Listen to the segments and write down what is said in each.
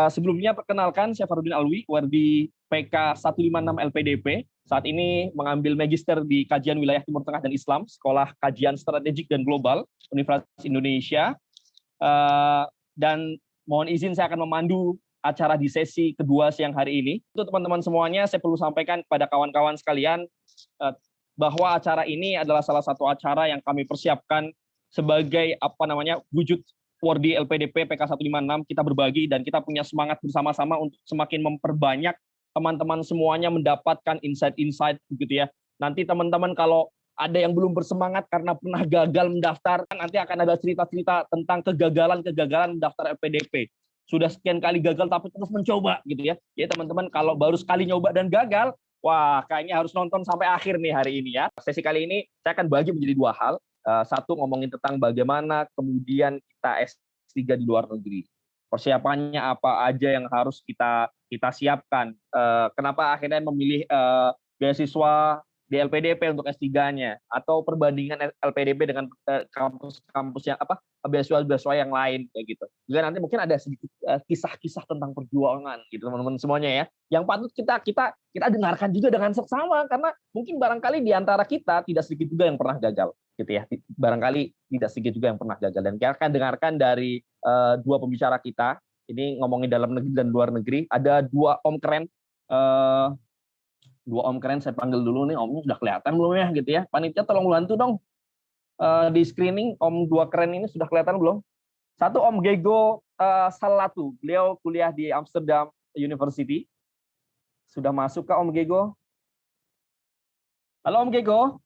Sebelumnya perkenalkan, saya Farudin Alwi, Wardi PK 156 LPDP. Saat ini mengambil magister di Kajian Wilayah Timur Tengah dan Islam, Sekolah Kajian Strategik dan Global, Universitas Indonesia. Dan mohon izin saya akan memandu acara di sesi kedua siang hari ini. Untuk teman-teman semuanya, saya perlu sampaikan kepada kawan-kawan sekalian bahwa acara ini adalah salah satu acara yang kami persiapkan sebagai wujud Wardi LPDP PK 156. Kita berbagi dan kita punya semangat bersama-sama untuk semakin memperbanyak teman-teman semuanya mendapatkan insight-insight begitu ya. Nanti teman-teman kalau ada yang belum bersemangat karena pernah gagal mendaftar, nanti akan ada cerita-cerita tentang kegagalan-kegagalan mendaftar LPDP. Sudah sekian kali gagal tapi terus mencoba gitu ya. Jadi teman-teman kalau baru sekali nyoba dan gagal, wah kayaknya harus nonton sampai akhir nih hari ini ya. Sesi kali ini saya akan bagi menjadi dua hal. Satu, ngomongin tentang bagaimana kemudian kita S3 di luar negeri. Persiapannya apa aja yang harus kita siapkan. Kenapa akhirnya memilih beasiswa di LPDP untuk S3-nya, atau perbandingan LPDP dengan kampus-kampus yang beasiswa yang lain kayak gitu. Juga nanti mungkin ada sedikit kisah-kisah tentang perjuangan gitu teman-teman semuanya ya. Yang patut kita dengarkan juga dengan seksama, karena mungkin barangkali di antara kita tidak sedikit juga yang pernah gagal gitu ya. Barangkali tidak sedikit juga yang pernah gagal, dan kita akan dengarkan dari dua pembicara kita. Ini ngomongin dalam negeri dan luar negeri. Ada dua om keren. Dua om keren, saya panggil dulu nih, omnya sudah kelihatan belum ya gitu ya. Panitia tolong bantu dong di screening, om dua keren ini sudah kelihatan belum? Satu, Om Gego Salatu, beliau kuliah di Amsterdam University. Sudah masuk ke Om Gego? Halo Om Gego,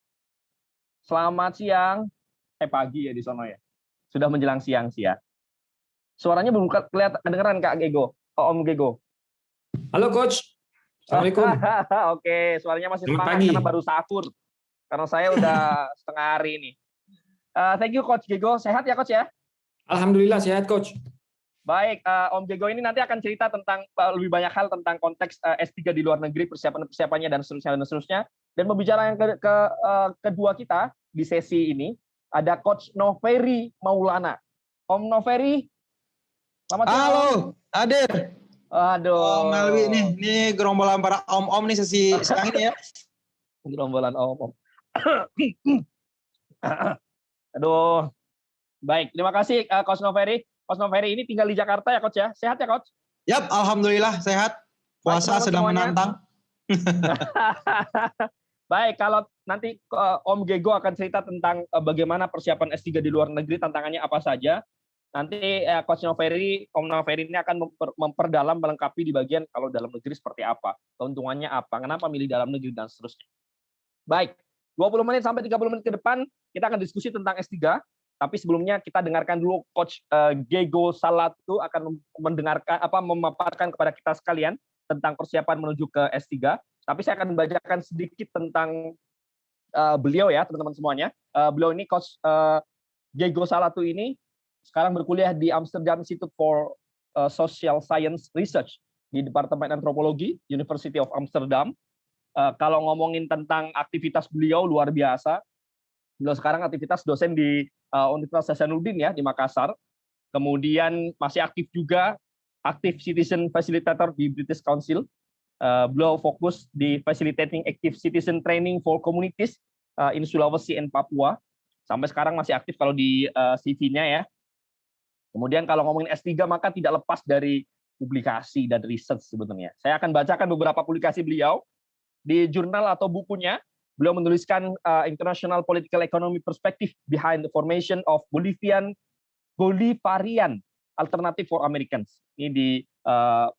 selamat siang. Pagi ya di sono ya. Sudah menjelang siang sih ya. Suaranya belum kelihatan, kedengeran Kak Gego, Om Gego. Halo Coach. Assalamualaikum. Oke, suaranya masih semangat karena baru sahur. Karena saya udah setengah hari ini. Thank you Coach Gego. Sehat ya Coach ya? Alhamdulillah sehat Coach. Baik, Om Gego ini nanti akan cerita tentang lebih banyak hal tentang konteks S3 di luar negeri, persiapannya dan seterusnya. Dan pembicara yang kedua kita di sesi ini ada Coach Noveri Maulana. Om Noveri, selamat siang. Halo, hadir. Aduh. Om Alwi nih, ini gerombolan para om-om nih sesi siang ini ya. Gerombolan om-om. Aduh. Baik, terima kasih Coach Noveri. Coach Noveri ini tinggal di Jakarta ya Coach ya? Sehat ya Coach? Yap, alhamdulillah sehat. Puasa sedang menantang. Baik, kalau nanti Om Gego akan cerita tentang bagaimana persiapan S3 di luar negeri, tantangannya apa saja. Nanti Coach Noveri, Om Noveri ini akan memperdalam, melengkapi di bagian kalau dalam negeri seperti apa, keuntungannya apa, kenapa milih dalam negeri, dan seterusnya. Baik, 20 menit sampai 30 menit ke depan kita akan diskusi tentang S3, tapi sebelumnya kita dengarkan dulu Coach Gego Salatu akan memaparkan kepada kita sekalian tentang persiapan menuju ke S3. Tapi saya akan membacakan sedikit tentang beliau ya, teman-teman semuanya. Beliau ini Coach Gego Salatu ini sekarang berkuliah di Amsterdam Institute for Social Science Research di Departemen Antropologi, University of Amsterdam. Kalau ngomongin tentang aktivitas beliau luar biasa. Beliau sekarang aktivitas dosen di Universitas Hasanuddin ya di Makassar. Kemudian masih aktif juga, aktif citizen facilitator di British Council. Beliau fokus di facilitating active citizen training for communities in Sulawesi and Papua. Sampai sekarang masih aktif kalau di CV-nya ya. Kemudian kalau ngomongin S3 maka tidak lepas dari publikasi dan research sebetulnya. Saya akan bacakan beberapa publikasi beliau. Di jurnal atau bukunya, beliau menuliskan International Political Economy Perspective Behind the Formation of Bolivarian Alternative for Americans. Ini di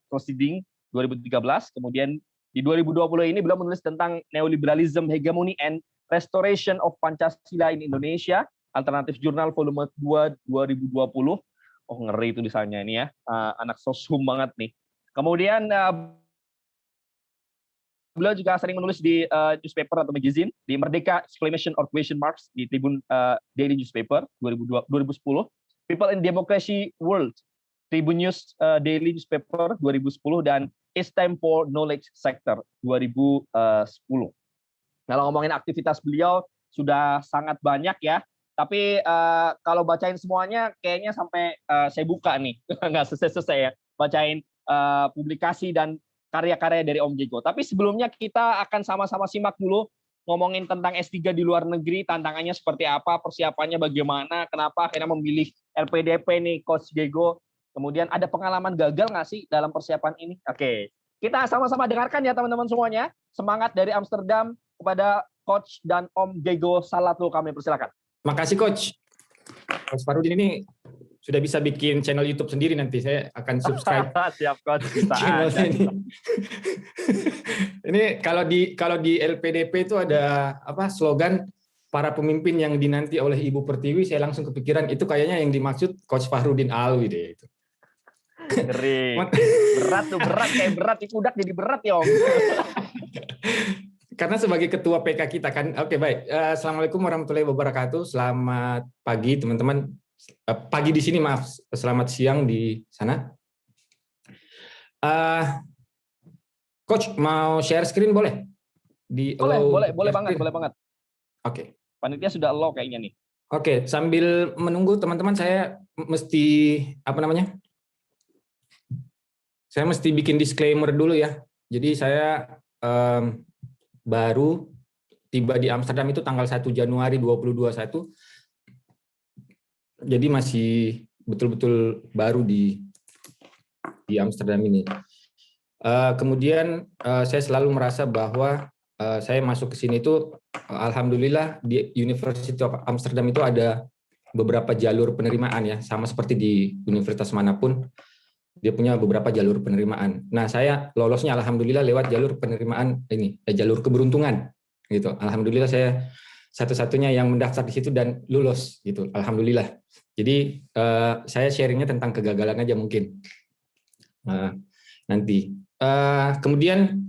Proceeding 2013. Kemudian di 2020 ini beliau menulis tentang Neoliberalism, Hegemony, and Restoration of Pancasila in Indonesia, Alternatif Jurnal Volume 2 2020. Oh ngeri itu desainnya ini ya, anak soshum banget nih. Kemudian beliau juga sering menulis di newspaper atau magazine, di Merdeka exclamation or question marks di Tribun Daily Newspaper 2010, People in Democracy World, Tribun News Daily Newspaper 2010, dan It's Time for Knowledge Sector 2010. Kalau ngomongin aktivitas beliau sudah sangat banyak ya. Tapi kalau bacain semuanya kayaknya sampai saya buka nih, nggak selesai-selesai ya. Bacain publikasi dan karya-karya dari Om Jego. Tapi sebelumnya kita akan sama-sama simak dulu ngomongin tentang S3 di luar negeri, tantangannya seperti apa, persiapannya bagaimana, kenapa akhirnya memilih LPDP nih Coach Jego. Kemudian ada pengalaman gagal nggak sih dalam persiapan ini? Oke, kita sama-sama dengarkan ya teman-teman semuanya. Semangat dari Amsterdam kepada Coach dan Om Jego Salatul, kami persilakan. Makasih Coach. Coach Farudin ini sudah bisa bikin channel YouTube sendiri, nanti saya akan subscribe. Siap Coach, bisa channelnya ini. Ini kalau di LPDP itu ada apa slogan para pemimpin yang dinanti oleh Ibu Pertiwi, saya langsung kepikiran itu kayaknya yang dimaksud Coach Farudin Alwi deh itu. Ngeri. Berat tuh, berat kayak berat di kudak jadi berat ya Om. Karena sebagai ketua PK kita kan. Oke, baik. Assalamualaikum warahmatullahi wabarakatuh. Selamat pagi teman-teman. Pagi di sini, maaf. Selamat siang di sana. Coach, mau share screen boleh? Boleh banget. Oke. Panitia sudah allow kayaknya nih. Oke, sambil menunggu teman-teman, saya mesti Saya mesti bikin disclaimer dulu ya. Jadi saya baru tiba di Amsterdam itu tanggal 1 Januari 2021. Jadi masih betul-betul baru di Amsterdam ini. Kemudian saya selalu merasa bahwa saya masuk ke sini itu alhamdulillah di University of Amsterdam itu ada beberapa jalur penerimaan ya, sama seperti di universitas manapun dia punya beberapa jalur penerimaan. Nah, saya lolosnya alhamdulillah lewat jalur penerimaan ini, jalur keberuntungan gitu. Alhamdulillah saya satu-satunya yang mendaftar di situ dan lulus gitu. Alhamdulillah. Jadi saya sharingnya tentang kegagalan aja mungkin nanti. Kemudian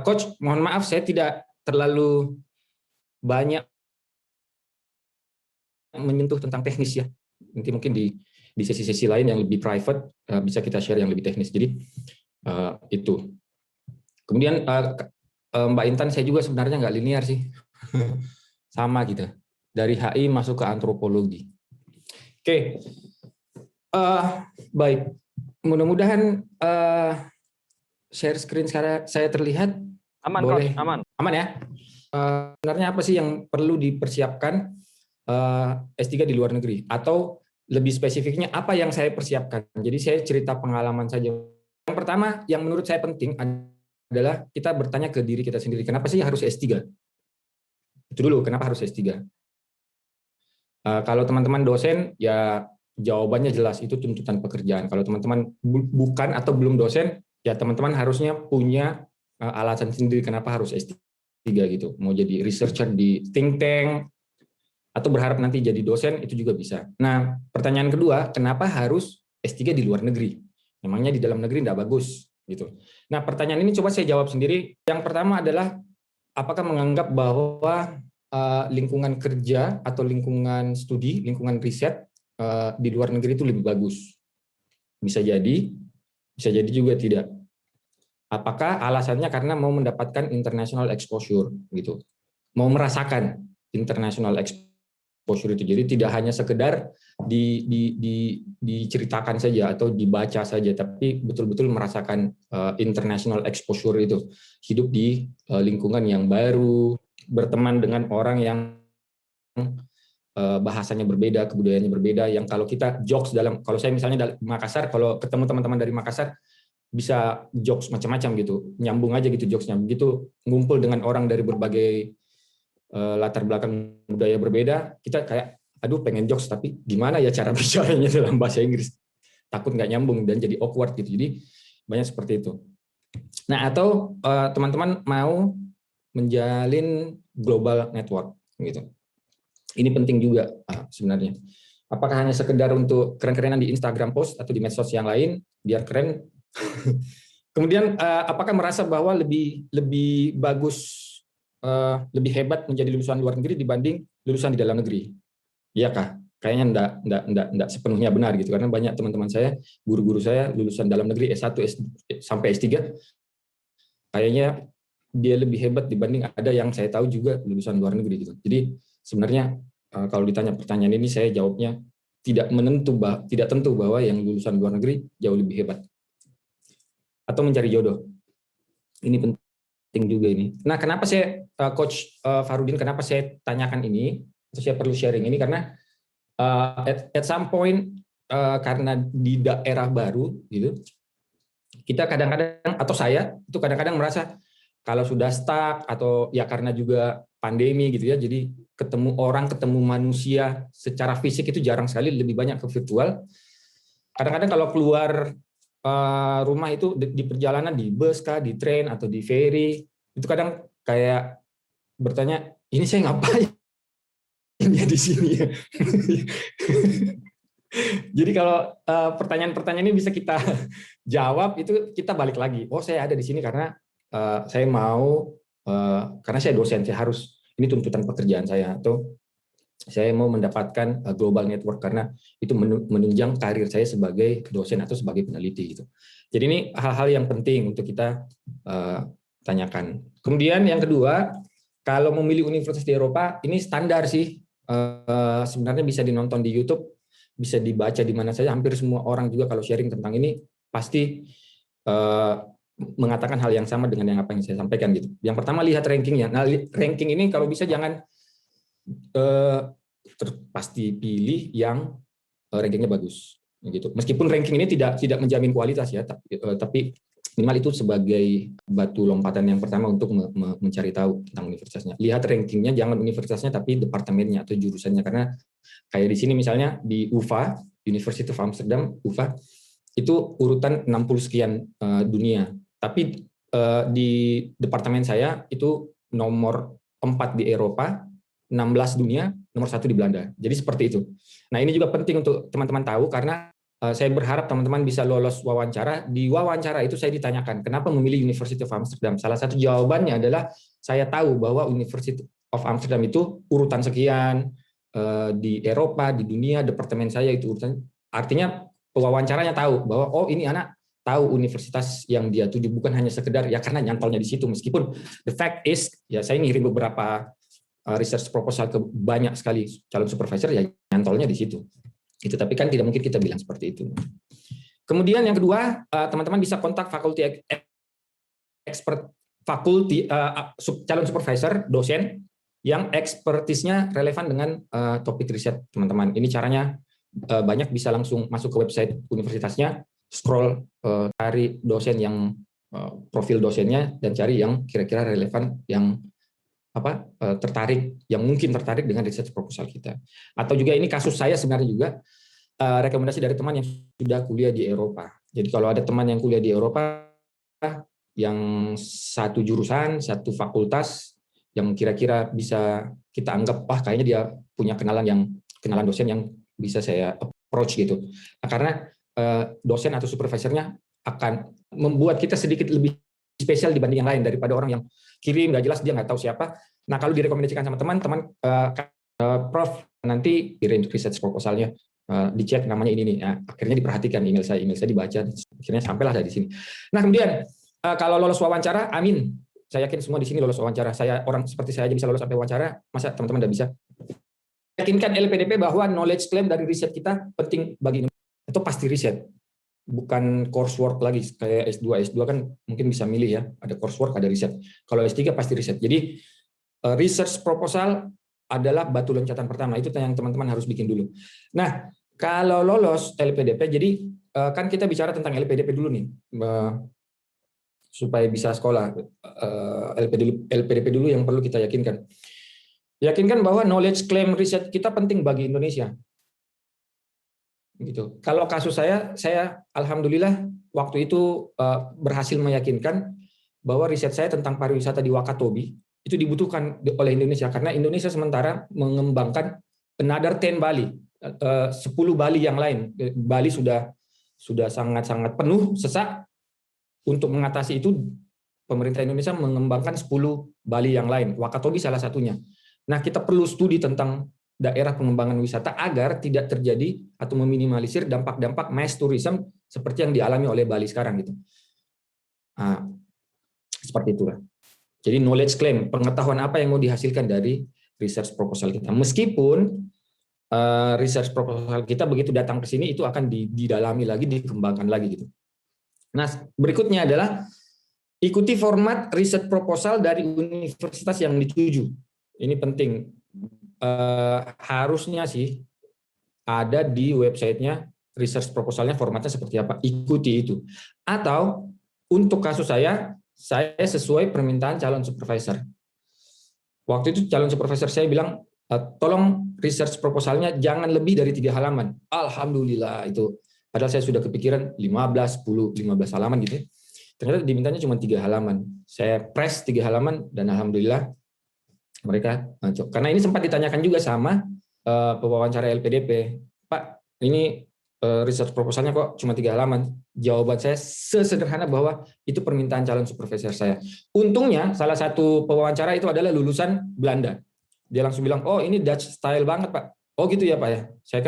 Coach, mohon maaf saya tidak terlalu banyak menyentuh tentang teknis ya. Nanti mungkin di sesi-sesi lain yang lebih private bisa kita share yang lebih teknis. Jadi itu. Kemudian Mbak Intan, saya juga sebenarnya nggak linear sih. Sama gitu. Dari HI masuk ke antropologi. Oke. Baik. Mudah-mudahan share screen sekarang saya terlihat. Aman, boleh. Coach, aman. Aman ya. Sebenarnya apa sih yang perlu dipersiapkan S3 di luar negeri? Atau lebih spesifiknya apa yang saya persiapkan? Jadi saya cerita pengalaman saja. Yang pertama yang menurut saya penting adalah kita bertanya ke diri kita sendiri, kenapa sih harus S3? Itu dulu, kenapa harus S3? Kalau teman-teman dosen, ya jawabannya jelas, itu tuntutan pekerjaan. Kalau teman-teman bukan atau belum dosen, ya teman-teman harusnya punya alasan sendiri kenapa harus S3 gitu. Mau jadi researcher di think tank, atau berharap nanti jadi dosen, itu juga bisa. Nah, pertanyaan kedua, kenapa harus S3 di luar negeri? Memangnya di dalam negeri tidak bagus? Gitu. Nah, pertanyaan ini coba saya jawab sendiri. Yang pertama adalah, apakah menganggap bahwa lingkungan kerja atau lingkungan studi, lingkungan riset di luar negeri itu lebih bagus? Bisa jadi juga tidak. Apakah alasannya karena mau mendapatkan international exposure gitu, mau merasakan international exposure itu, jadi tidak hanya sekedar diceritakan saja atau dibaca saja, tapi betul-betul merasakan international exposure itu, hidup di lingkungan yang baru, berteman dengan orang yang bahasanya berbeda, kebudayaannya berbeda, yang kalau kita jokes kalau saya misalnya dari Makassar, kalau ketemu teman-teman dari Makassar, bisa jokes macam-macam gitu, nyambung aja gitu jokesnya. Begitu ngumpul dengan orang dari berbagai latar belakang budaya berbeda, kita kayak, aduh pengen jokes, tapi gimana ya cara bicaranya dalam bahasa Inggris? Takut nggak nyambung dan jadi awkward gitu. Jadi banyak seperti itu. Nah, atau teman-teman mau menjalin global network gitu. Ini penting juga sebenarnya. Apakah hanya sekedar untuk keren-kerenan di Instagram post atau di medsos yang lain biar keren? Kemudian apakah merasa bahwa lebih bagus, lebih hebat menjadi lulusan luar negeri dibanding lulusan di dalam negeri? Iyakah? Kayaknya enggak sepenuhnya benar gitu, karena banyak teman-teman saya, guru-guru saya lulusan dalam negeri S1 sampai S3, kayaknya dia lebih hebat dibanding ada yang saya tahu juga lulusan luar negeri gitu. Jadi sebenarnya kalau ditanya pertanyaan ini, saya jawabnya tidak tentu bahwa yang lulusan luar negeri jauh lebih hebat. atau mencari jodoh. Ini penting juga ini. Nah, kenapa saya Coach Farudin, kenapa saya tanyakan ini? Saya perlu sharing ini karena at some point karena di daerah baru gitu, kita kadang-kadang atau saya itu kadang-kadang merasa kalau sudah stuck atau ya karena juga pandemi gitu ya, jadi ketemu orang, ketemu manusia secara fisik itu jarang sekali, lebih banyak ke virtual. Kadang-kadang kalau keluar rumah itu di perjalanan, di bus kah, di train atau di ferry, itu kadang kayak bertanya, ini saya ngapain ya di sini ya? Jadi kalau pertanyaan-pertanyaan ini bisa kita jawab, itu kita balik lagi. Oh, saya ada di sini karena saya mau, karena saya dosen, saya harus, ini tuntutan pekerjaan saya, atau saya mau mendapatkan global network karena itu menunjang karir saya sebagai dosen atau sebagai peneliti gitu. Jadi ini hal-hal yang penting untuk kita tanyakan. Kemudian yang kedua, kalau memilih universitas di Eropa, ini standar sih. Sebenarnya bisa dinonton di YouTube, bisa dibaca di mana saja. Hampir semua orang juga kalau sharing tentang ini pasti mengatakan hal yang sama dengan yang apa yang saya sampaikan gitu. Yang pertama, lihat rankingnya. Nah, ranking ini kalau bisa jangan pasti pilih yang rankingnya bagus gitu. Meskipun ranking ini tidak menjamin kualitas ya, tapi minimal itu sebagai batu lompatan yang pertama untuk mencari tahu tentang universitasnya. Lihat rankingnya, jangan universitasnya tapi departemennya atau jurusannya, karena kayak di sini misalnya di UvA, University of Amsterdam, UvA itu urutan 60 sekian dunia, tapi di departemen saya itu nomor 4 di Eropa, 16 dunia, nomor 1 di Belanda. Jadi seperti itu. Nah, ini juga penting untuk teman-teman tahu, karena saya berharap teman-teman bisa lolos wawancara. Di wawancara itu saya ditanyakan, kenapa memilih University of Amsterdam? Salah satu jawabannya adalah, saya tahu bahwa University of Amsterdam itu urutan sekian di Eropa, di dunia, departemen saya itu urutan. Artinya pewawancaranya tahu bahwa, oh ini anak tahu universitas yang dia tuju, bukan hanya sekedar ya karena nyantolnya di situ. Meskipun the fact is, ya saya ngirim beberapa research proposal ke banyak sekali calon supervisor, ya nyantolnya di situ. Itu, tapi kan tidak mungkin kita bilang seperti itu. Kemudian yang kedua, teman-teman bisa kontak fakulti expert, calon supervisor, dosen yang ekspertisnya relevan dengan topik riset teman-teman. Ini caranya banyak, bisa langsung masuk ke website universitasnya, scroll, cari dosen yang profil dosennya, dan cari yang kira-kira relevan, yang tertarik, yang mungkin tertarik dengan research proposal kita. Atau juga ini kasus saya sebenarnya juga, rekomendasi dari teman yang sudah kuliah di Eropa. Jadi kalau ada teman yang kuliah di Eropa, yang satu jurusan, satu fakultas, yang kira-kira bisa kita anggap, kayaknya dia punya kenalan dosen yang bisa saya approach gitu. Nah, karena dosen atau supervisornya akan membuat kita sedikit lebih spesial dibanding yang lain, daripada orang yang kirim nggak jelas, dia nggak tahu siapa. Nah, kalau direkomendasikan sama teman-teman, Prof, nanti kirim research proposalnya, dicek namanya ini nih. Nah, akhirnya diperhatikan email saya dibaca, akhirnya sampailah dari sini. Nah, kemudian kalau lolos wawancara, amin. Saya yakin semua di sini lolos wawancara. Orang seperti saya aja bisa lolos sampai wawancara, masa teman-teman nggak bisa? Yakinkan LPDP bahwa knowledge claim dari riset kita penting bagi Indonesia. Itu pasti riset, bukan coursework lagi kayak S2. S2 kan mungkin bisa milih ya, ada coursework, ada riset. Kalau S3 pasti riset. Jadi research proposal adalah batu loncatan pertama, itu yang teman-teman harus bikin dulu. Nah, kalau lolos LPDP, jadi kan kita bicara tentang LPDP dulu nih, supaya bisa sekolah. LPDP dulu yang perlu kita yakinkan. Yakinkan bahwa knowledge claim riset kita penting bagi Indonesia. Gitu. Kalau kasus saya alhamdulillah waktu itu berhasil meyakinkan bahwa riset saya tentang pariwisata di Wakatobi itu dibutuhkan oleh Indonesia, karena Indonesia sementara mengembangkan another 10 Bali, 10 Bali yang lain. Bali sudah sangat-sangat penuh, sesak. Untuk mengatasi itu, pemerintah Indonesia mengembangkan 10 Bali yang lain. Wakatobi salah satunya. Nah, kita perlu studi tentang daerah pengembangan wisata agar tidak terjadi atau meminimalisir dampak-dampak mass tourism seperti yang dialami oleh Bali sekarang gitu. Nah, seperti itulah. Jadi knowledge claim, pengetahuan apa yang mau dihasilkan dari research proposal kita. Meskipun research proposal kita begitu datang ke sini itu akan didalami lagi, dikembangkan lagi gitu. Nah, berikutnya adalah ikuti format riset proposal dari universitas yang dituju. Ini penting. Harusnya sih ada di websitenya research proposalnya formatnya seperti apa. Ikuti itu. Atau untuk kasus saya sesuai permintaan calon supervisor. Waktu itu calon supervisor saya bilang, tolong research proposalnya jangan lebih dari 3 halaman. Alhamdulillah itu. Padahal saya sudah kepikiran 15 halaman gitu. Ternyata dimintanya cuma 3 halaman. Saya press 3 halaman dan alhamdulillah mereka cocok. Karena ini sempat ditanyakan juga sama pewawancara LPDP. Pak, ini research proposalnya kok cuma 3 halaman. Jawaban saya sesederhana bahwa itu permintaan calon supervisor saya. Untungnya salah satu pewawancara itu adalah lulusan Belanda. Dia langsung bilang, oh ini Dutch style banget Pak. Oh gitu ya Pak ya. Saya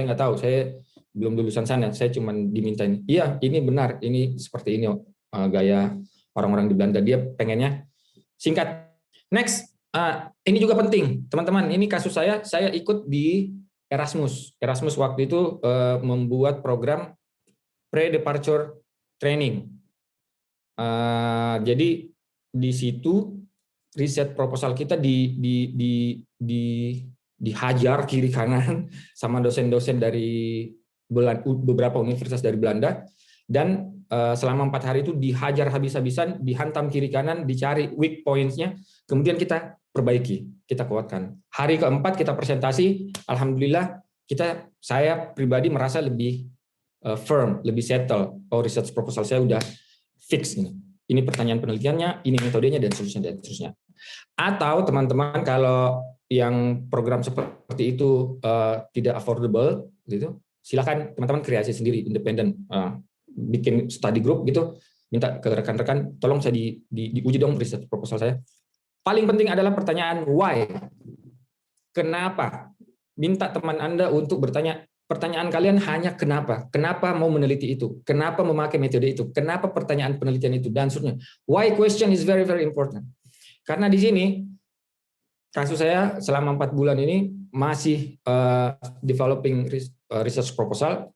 nggak tahu. Saya belum lulusan sana. Saya cuma diminta ini. Iya, ini benar. Ini seperti ini gaya orang-orang di Belanda. Dia pengennya singkat. Next, ini juga penting, teman-teman. Ini kasus saya ikut di Erasmus. Erasmus waktu itu membuat program pre-departure training. Jadi di situ riset proposal kita dihajar kiri kanan sama dosen-dosen dari beberapa universitas dari Belanda, dan selama 4 hari itu dihajar habis-habisan, dihantam kiri kanan, dicari weak points-nya, kemudian kita perbaiki, kita kuatkan. Hari keempat kita presentasi, alhamdulillah saya pribadi merasa lebih firm, lebih settle. Oh, research proposal saya udah fix ini. Ini pertanyaan penelitiannya, ini metodenya dan seterusnya. Atau teman-teman kalau yang program seperti itu tidak affordable gitu, silakan teman-teman kreasi sendiri, independen, bikin study group gitu, minta ke rekan-rekan, tolong saya diuji dong research proposal saya. Paling penting adalah pertanyaan why. Kenapa? Minta teman Anda untuk bertanya, pertanyaan kalian hanya kenapa? Kenapa mau meneliti itu? Kenapa memakai metode itu? Kenapa pertanyaan penelitian itu? Dan seterusnya. Why question is very, very important. Karena di sini, kasus saya selama 4 bulan ini masih developing research proposal,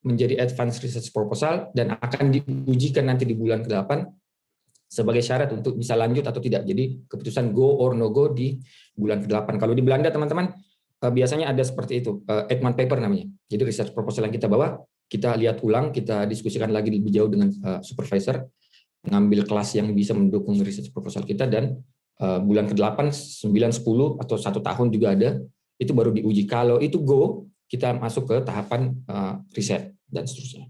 menjadi advanced research proposal, dan akan diujikan nanti di bulan ke-8 sebagai syarat untuk bisa lanjut atau tidak. Jadi keputusan go or no go di bulan ke-8. Kalau di Belanda teman-teman biasanya ada seperti itu, Edman paper namanya. Jadi research proposal yang kita bawa, kita lihat ulang, kita diskusikan lagi lebih jauh dengan supervisor, ngambil kelas yang bisa mendukung research proposal kita, dan bulan ke-8, 9, 10 atau 1 tahun juga ada, itu baru diuji. Kalau itu go, kita masuk ke tahapan riset dan seterusnya.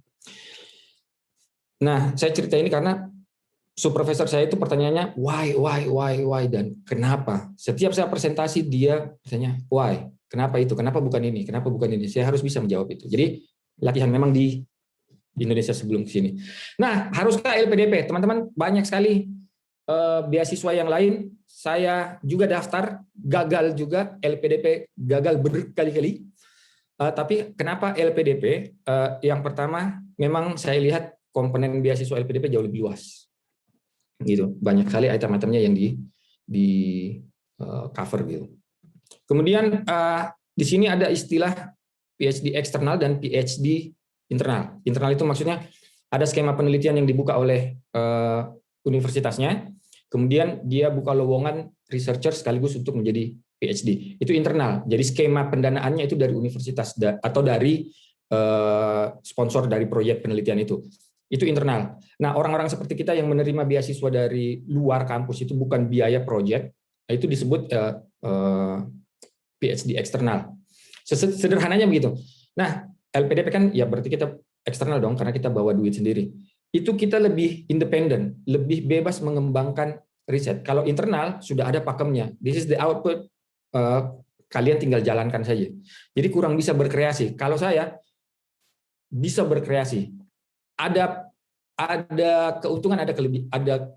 Nah, saya cerita ini karena supervisor saya itu pertanyaannya why dan kenapa. Setiap saya presentasi dia misalnya why, kenapa itu, kenapa bukan ini, kenapa bukan ini. Saya harus bisa menjawab itu. Jadi latihan memang di Indonesia sebelum ke sini. Nah, haruskah LPDP? Teman-teman, banyak sekali beasiswa yang lain. Saya juga daftar, gagal juga, LPDP gagal berkali-kali. Tapi kenapa LPDP? Yang pertama, memang saya lihat komponen beasiswa LPDP jauh lebih luas. Gitu, banyak sekali item-itemnya yang di cover gitu. Kemudian di sini ada istilah PhD eksternal dan PhD internal. Internal itu maksudnya ada skema penelitian yang dibuka oleh universitasnya, kemudian dia buka lowongan researcher sekaligus untuk menjadi PhD. Itu internal. Jadi skema pendanaannya itu dari universitas atau dari sponsor dari proyek penelitian itu. Itu internal. Nah, orang-orang seperti kita yang menerima beasiswa dari luar kampus itu bukan biaya proyek, itu disebut PhD eksternal. Sederhananya begitu. Nah, LPDP kan ya berarti kita eksternal dong, karena kita bawa duit sendiri. Itu kita lebih independen, lebih bebas mengembangkan riset. Kalau internal sudah ada pakemnya. This is the output. Kalian tinggal jalankan saja. Jadi kurang bisa berkreasi. Kalau saya bisa berkreasi. Ada keuntungan, ada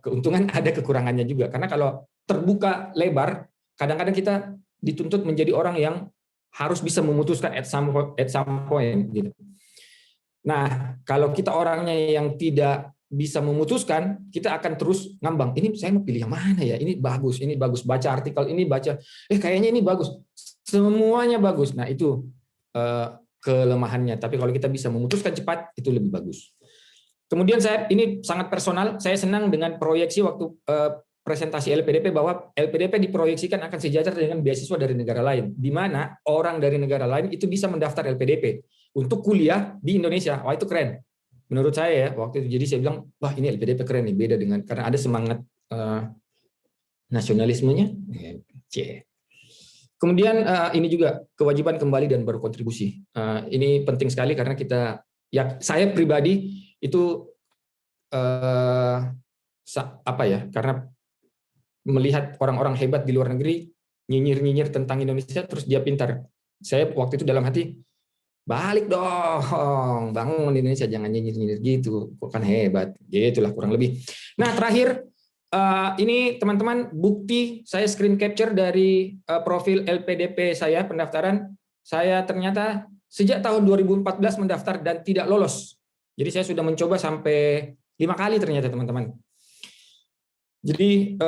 keuntungan, ada kekurangannya juga. Karena kalau terbuka lebar, kadang-kadang kita dituntut menjadi orang yang harus bisa memutuskan at some point gitu. Nah, kalau kita orangnya yang tidak bisa memutuskan, kita akan terus ngambang. Ini saya mau pilih yang mana ya? Ini bagus baca artikel ini, kayaknya ini bagus. Semuanya bagus. Nah, itu kelemahannya. Tapi kalau kita bisa memutuskan cepat, itu lebih bagus. Kemudian ini sangat personal, saya senang dengan proyeksi waktu presentasi LPDP bahwa LPDP diproyeksikan akan sejajar dengan beasiswa dari negara lain, di mana orang dari negara lain itu bisa mendaftar LPDP untuk kuliah di Indonesia. Wah, itu keren. Menurut saya ya, waktu itu. Jadi saya bilang, wah ini LPDP keren nih, beda dengan, karena ada semangat nasionalismenya. Kemudian ini juga kewajiban kembali dan berkontribusi. Ini penting sekali karena saya pribadi itu karena melihat orang-orang hebat di luar negeri nyinyir tentang Indonesia terus dia pintar. Saya waktu itu dalam hati, balik dong, bangun Indonesia, jangan nyinyir gitu, kok kan hebat, gitulah kurang lebih. Nah terakhir ini teman-teman bukti saya screen capture dari profil LPDP saya pendaftaran. Saya ternyata sejak tahun 2014 mendaftar dan tidak lolos. Jadi saya sudah mencoba sampai 5 kali ternyata teman-teman. Jadi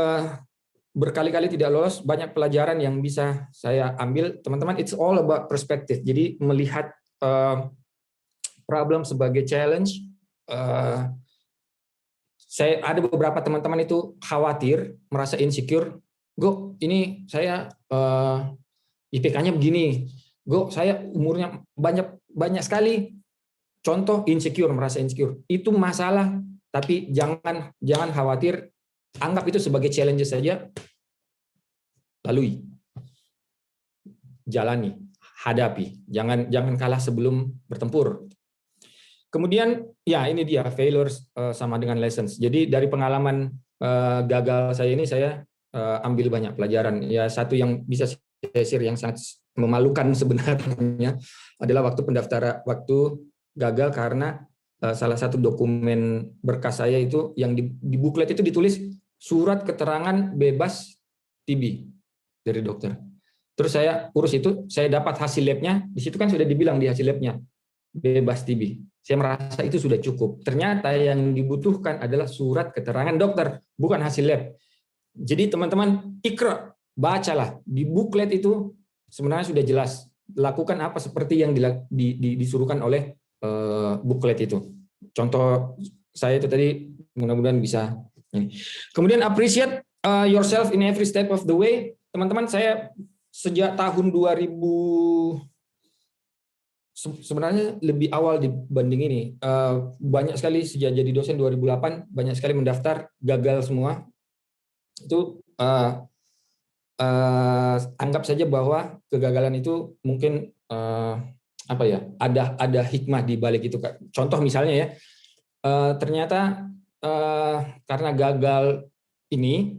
berkali-kali tidak lolos, banyak pelajaran yang bisa saya ambil. Teman-teman, it's all about perspective. Jadi melihat problem sebagai challenge. Saya ada beberapa teman-teman itu khawatir, merasa insecure. Go, ini saya IPK-nya begini. Go, saya umurnya banyak sekali. Contoh insecure, merasa insecure. Itu masalah, tapi jangan khawatir. Anggap itu sebagai challenge saja. Lalui. Jalani, hadapi. Jangan kalah sebelum bertempur. Kemudian ya ini dia failures sama dengan lessons. Jadi dari pengalaman gagal saya ini saya ambil banyak pelajaran. Ya satu yang bisa saya share yang sangat memalukan sebenarnya adalah waktu gagal karena salah satu dokumen berkas saya itu yang di buklet itu ditulis surat keterangan bebas TB dari dokter. Terus saya urus itu, saya dapat hasil labnya, di situ kan sudah dibilang di hasil labnya bebas TB. Saya merasa itu sudah cukup. Ternyata yang dibutuhkan adalah surat keterangan dokter, bukan hasil lab. Jadi teman-teman ikra, bacalah di buklet itu sebenarnya sudah jelas. Lakukan apa seperti yang disuruhkan oleh buklet itu. Contoh saya itu tadi mudah-mudahan bisa. Kemudian appreciate yourself in every step of the way. Teman-teman, saya sejak tahun 2000 sebenarnya lebih awal dibanding ini. Banyak sekali sejak jadi dosen 2008 banyak sekali mendaftar, gagal semua. Itu anggap saja bahwa kegagalan itu mungkin ada hikmah di balik itu. Contoh misalnya ya, ternyata karena gagal ini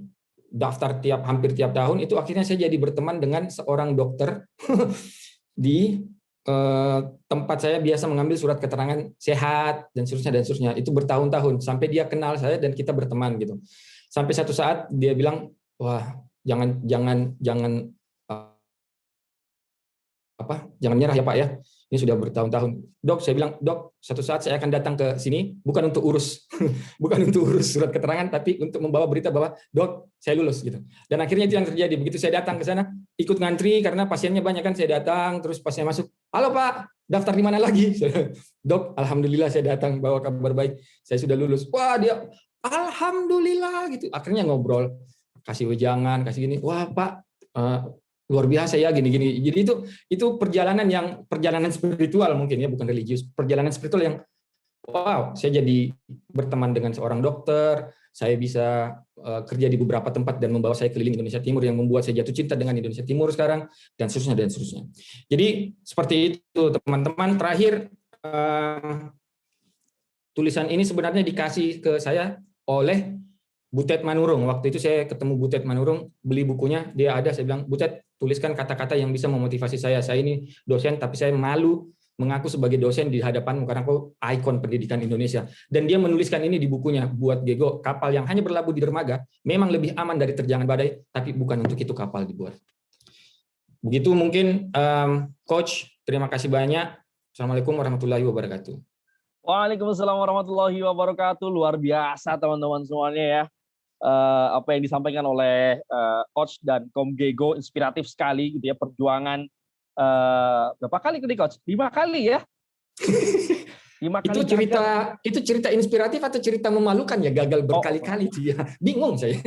daftar hampir tiap tahun itu akhirnya saya jadi berteman dengan seorang dokter di tempat saya biasa mengambil surat keterangan sehat dan seterusnya itu bertahun-tahun sampai dia kenal saya dan kita berteman gitu. Sampai satu saat dia bilang, wah jangan nyerah ya Pak ya. Ini sudah bertahun-tahun. Dok, saya bilang, dok, satu saat saya akan datang ke sini bukan untuk urus surat keterangan, tapi untuk membawa berita bahwa dok, saya lulus gitu. Dan akhirnya itu yang terjadi. Begitu saya datang ke sana, ikut ngantri karena pasiennya banyak kan, saya datang, terus pas saya masuk, halo Pak, daftar di mana lagi? Dok, alhamdulillah saya datang bawa kabar baik, saya sudah lulus. Wah dia, alhamdulillah gitu. Akhirnya ngobrol, kasih wejangan, kasih gini. Wah Pak, luar biasa ya gini-gini. Jadi itu perjalanan spiritual mungkin ya, bukan religius. Perjalanan spiritual yang wow, saya jadi berteman dengan seorang dokter, saya bisa kerja di beberapa tempat dan membawa saya keliling Indonesia Timur yang membuat saya jatuh cinta dengan Indonesia Timur sekarang dan seterusnya. Jadi seperti itu teman-teman. Terakhir tulisan ini sebenarnya dikasih ke saya oleh Butet Manurung. Waktu itu saya ketemu Butet Manurung, beli bukunya, dia ada, saya bilang, Butet, tuliskan kata-kata yang bisa memotivasi saya. Saya ini dosen, tapi saya malu mengaku sebagai dosen di hadapanmu, karena kau ikon pendidikan Indonesia. Dan dia menuliskan ini di bukunya, buat Gego, kapal yang hanya berlabuh di dermaga, memang lebih aman dari terjangan badai, tapi bukan untuk itu kapal dibuat. Begitu mungkin, Coach, terima kasih banyak. Assalamualaikum warahmatullahi wabarakatuh. Waalaikumsalam warahmatullahi wabarakatuh. Luar biasa teman-teman semuanya ya. Apa yang disampaikan oleh Coach dan Kom Gego inspiratif sekali gitu ya, perjuangan berapa kali tadi Coach? 5 kali ya. 5 kali Itu cerita inspiratif atau cerita memalukan ya, gagal berkali-kali itu ya. Bingung saya.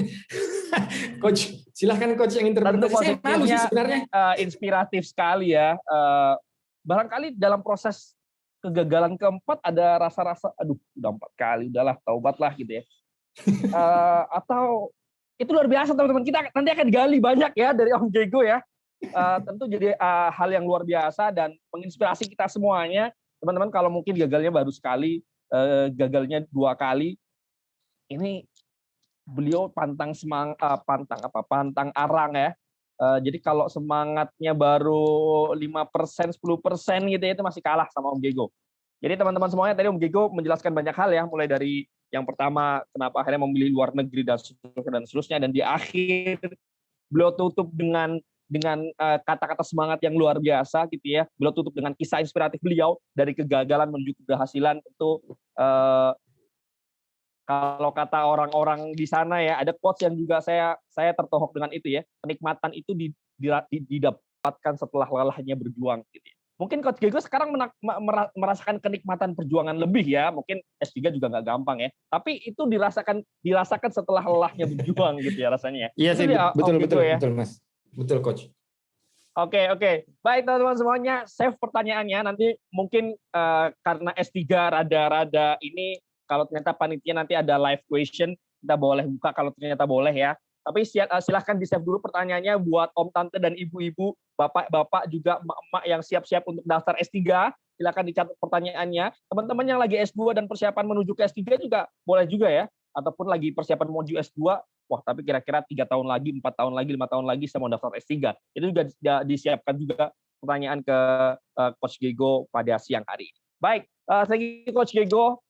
Coach, silahkan coach yang interpretasi. Saya malu sih sebenarnya. Inspiratif sekali ya. Barangkali dalam proses kegagalan keempat ada rasa-rasa, aduh udah 4 kali, udahlah taubatlah gitu ya. Atau itu luar biasa teman-teman. Kita nanti akan gali banyak ya dari Om Diego ya. Tentu jadi hal yang luar biasa dan menginspirasi kita semuanya. Teman-teman kalau mungkin gagalnya baru sekali, gagalnya 2 kali, ini beliau pantang arang ya. Jadi kalau semangatnya baru 5%, 10% gitu ya, itu masih kalah sama Om Diego. Jadi teman-teman semuanya tadi Om Diego menjelaskan banyak hal ya, mulai dari yang pertama kenapa akhirnya memilih luar negeri dan seterusnya, dan di akhir beliau tutup dengan kata-kata semangat yang luar biasa gitu ya. Beliau tutup dengan kisah inspiratif beliau dari kegagalan menuju keberhasilan. Tentu kalau kata orang-orang di sana ya, ada quotes yang juga saya tertohok dengan itu ya. Kenikmatan itu didapatkan setelah lelahnya berjuang gitu ya. Mungkin Coach Diego sekarang merasakan kenikmatan perjuangan lebih ya. Mungkin S3 juga nggak gampang ya. Tapi itu dirasakan setelah lelahnya berjuang gitu ya rasanya. Iya sih, betul Mas. Betul Coach. Oke. Baik teman-teman semuanya, save pertanyaannya. Nanti mungkin karena S3 rada-rada ini, kalau ternyata panitia nanti ada live question, kita boleh buka kalau ternyata boleh ya. Tapi silahkan di-save dulu pertanyaannya buat Om Tante dan Ibu-Ibu, Bapak-Bapak juga emak-emak yang siap-siap untuk daftar S3. Silahkan dicatat pertanyaannya. Teman-teman yang lagi S2 dan persiapan menuju ke S3 juga boleh juga ya. Ataupun lagi persiapan menuju S2, wah tapi kira-kira 3 tahun lagi, 4 tahun lagi, 5 tahun lagi saya mau daftar S3. Itu juga disiapkan juga pertanyaan ke Coach Diego pada siang hari ini. Baik, thank you Coach Diego.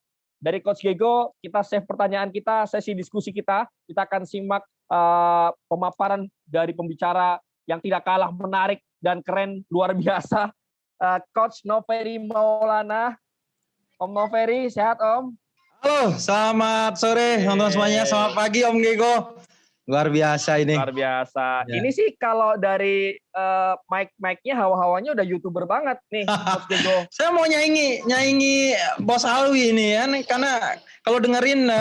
Dari Coach Diego, kita save pertanyaan kita, sesi diskusi kita. Kita akan simak pemaparan dari pembicara yang tidak kalah menarik dan keren, luar biasa. Coach Noferi Maulana. Om Noferi, sehat Om? Halo, selamat sore teman-teman semuanya. Selamat pagi Om Diego. Luar biasa ini. Luar biasa. Ya. Ini sih kalau dari mic-nya hawa-hawanya udah YouTuber banget nih, Coach Diego. Saya mau nyaingi Bos Alwi ini ya, karena kalau dengerin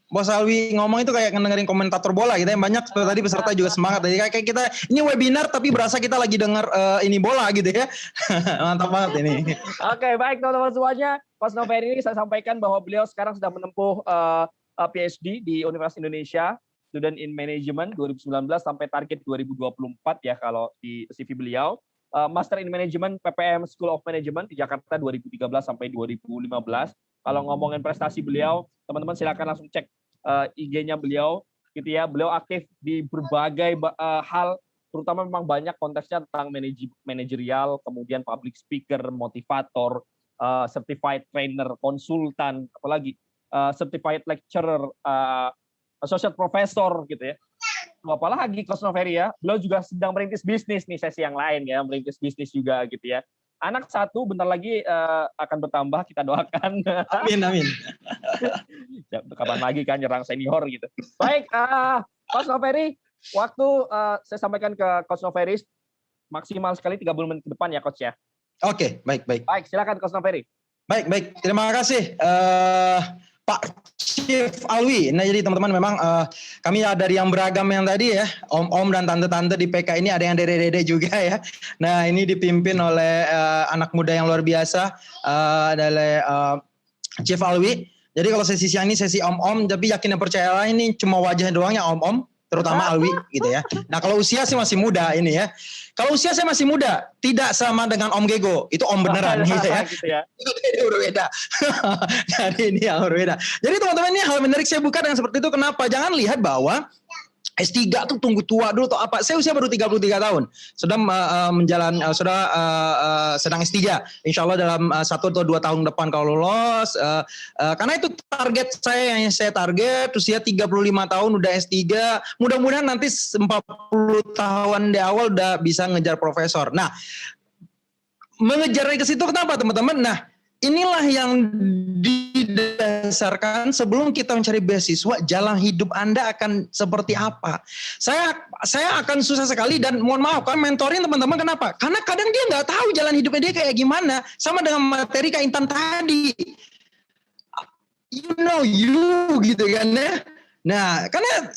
Bos Alwi ngomong itu kayak dengerin komentator bola gitu ya. Banyak tadi peserta juga semangat. Jadi kayak kita ini webinar tapi berasa kita lagi denger ini bola gitu ya. Mantap banget ini. Oke, baik teman-teman semuanya. Coach Noferi ini saya sampaikan bahwa beliau sekarang sudah menempuh PhD di Universitas Indonesia, Student in Management 2019 sampai target 2024 ya kalau di CV beliau. Master in Management PPM School of Management di Jakarta 2013 sampai 2015. Kalau ngomongin prestasi beliau, teman-teman silakan langsung cek IG-nya beliau gitu ya. Beliau aktif di berbagai hal, terutama memang banyak konteksnya tentang manajerial, kemudian public speaker, motivator, certified trainer, konsultan, apalagi certified lecturer, associate professor gitu ya. Apalagi Coach Noferi ya, beliau juga sedang merintis bisnis nih, sesi yang lain ya, merintis bisnis juga gitu ya. Anak 1 bentar lagi akan bertambah, kita doakan. Amin. Ya, kapan lagi kan nyerang senior gitu. Baik, Coach Noferi, waktu saya sampaikan ke Coach Noferi maksimal sekali 30 menit ke depan ya Coach ya. Oke, baik. Baik, silakan Coach Noferi. Baik. Terima kasih Pak Chief Alwi. Nah jadi teman-teman memang kami dari yang beragam yang tadi ya, om-om dan tante-tante di PK ini ada yang dede-dede juga ya. Nah ini dipimpin oleh anak muda yang luar biasa, dari Chief Alwi. Jadi kalau sesi siang ini sesi om-om, tapi yakin dan percayalah ini cuma wajah doang ya om-om, terutama Alwi gitu ya. Nah kalau usia sih masih muda ini ya. Kalau usia saya masih muda, tidak sama dengan Om Diego, itu om beneran gitu ya. Itu berbeda. Jadi ini yang berbeda. Jadi teman-teman ini hal menarik saya buka dengan seperti itu. Kenapa? Jangan lihat bahwa S3 tuh tunggu tua dulu atau apa. Saya usia baru 33 tahun. Sedang sedang S3. Insya Allah dalam 1 atau 2 tahun depan kalau lolos. Karena itu target saya yang saya target. Usia 35 tahun udah S3. Mudah-mudahan nanti 40 tahun di awal udah bisa ngejar profesor. Nah, mengejar ke situ kenapa teman-teman? Nah, inilah yang didasarkan sebelum kita mencari beasiswa, jalan hidup Anda akan seperti apa. Saya akan susah sekali dan mohon maaf kan mentorin teman-teman, kenapa? Karena kadang dia nggak tahu jalan hidupnya dia kayak gimana. Sama dengan materi Kak Intan tadi. You know you gitu kan ya. Nah, karena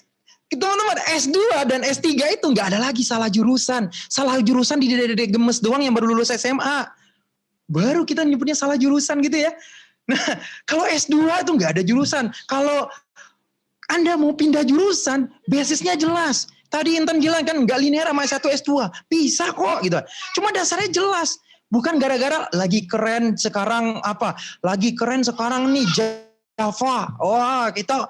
teman-teman S2 dan S3 itu nggak ada lagi salah jurusan. Salah jurusan di dede gemes doang yang baru lulus SMA. Baru kita nyebutnya salah jurusan gitu ya. Nah, kalau S2 itu nggak ada jurusan. Kalau Anda mau pindah jurusan, basisnya jelas. Tadi Intan bilang kan nggak linear sama S1 S2. Bisa kok gitu. Cuma dasarnya jelas. Bukan gara-gara lagi keren sekarang apa? Lagi keren sekarang nih Java. Wah, kita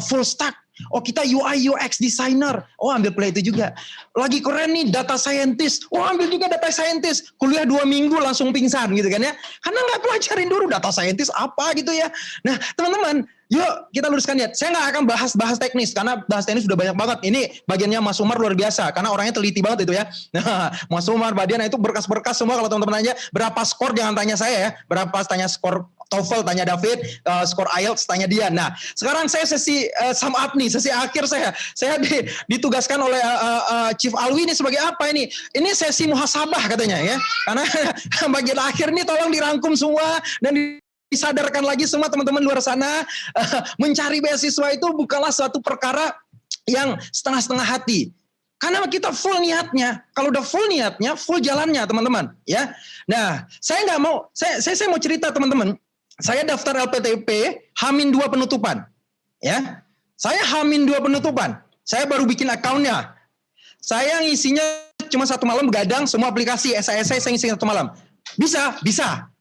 full stack. Oh, kita UI UX designer. Oh, ambil play itu juga. Lagi keren nih data scientist. Oh, ambil juga data scientist. Kuliah 2 minggu langsung pingsan gitu kan ya. Karena nggak pelajarin dulu data scientist apa gitu ya. Nah, teman-teman, yuk kita luruskan niat. Saya nggak akan bahas teknis karena bahas teknis sudah banyak banget. Ini bagiannya Mas Umar luar biasa karena orangnya teliti banget itu ya. Nah, Mas Umar, Badian itu berkas-berkas semua. Kalau teman-teman nanya berapa skor jangan tanya saya ya. Berapa tanya skor TOEFL tanya David, skor IELTS tanya dia. Nah, sekarang saya sesi sum up nih, sesi akhir saya. Saya ditugaskan oleh Chief Alwi ini sebagai apa ini? Ini sesi muhasabah katanya ya. Karena bagian akhir ini tolong dirangkum semua dan disadarkan lagi semua teman-teman luar sana, mencari beasiswa itu bukanlah suatu perkara yang setengah-setengah hati. Karena kita full niatnya. Kalau udah full niatnya, full jalannya teman-teman. Ya. Nah, saya nggak mau, saya mau cerita teman-teman. Saya daftar LPDP H-2 penutupan. Ya. Saya H-2 penutupan. Saya baru bikin akunnya. Saya ngisinya cuma 1 malam begadang semua aplikasi SASI saya ngisi 1 malam. Bisa.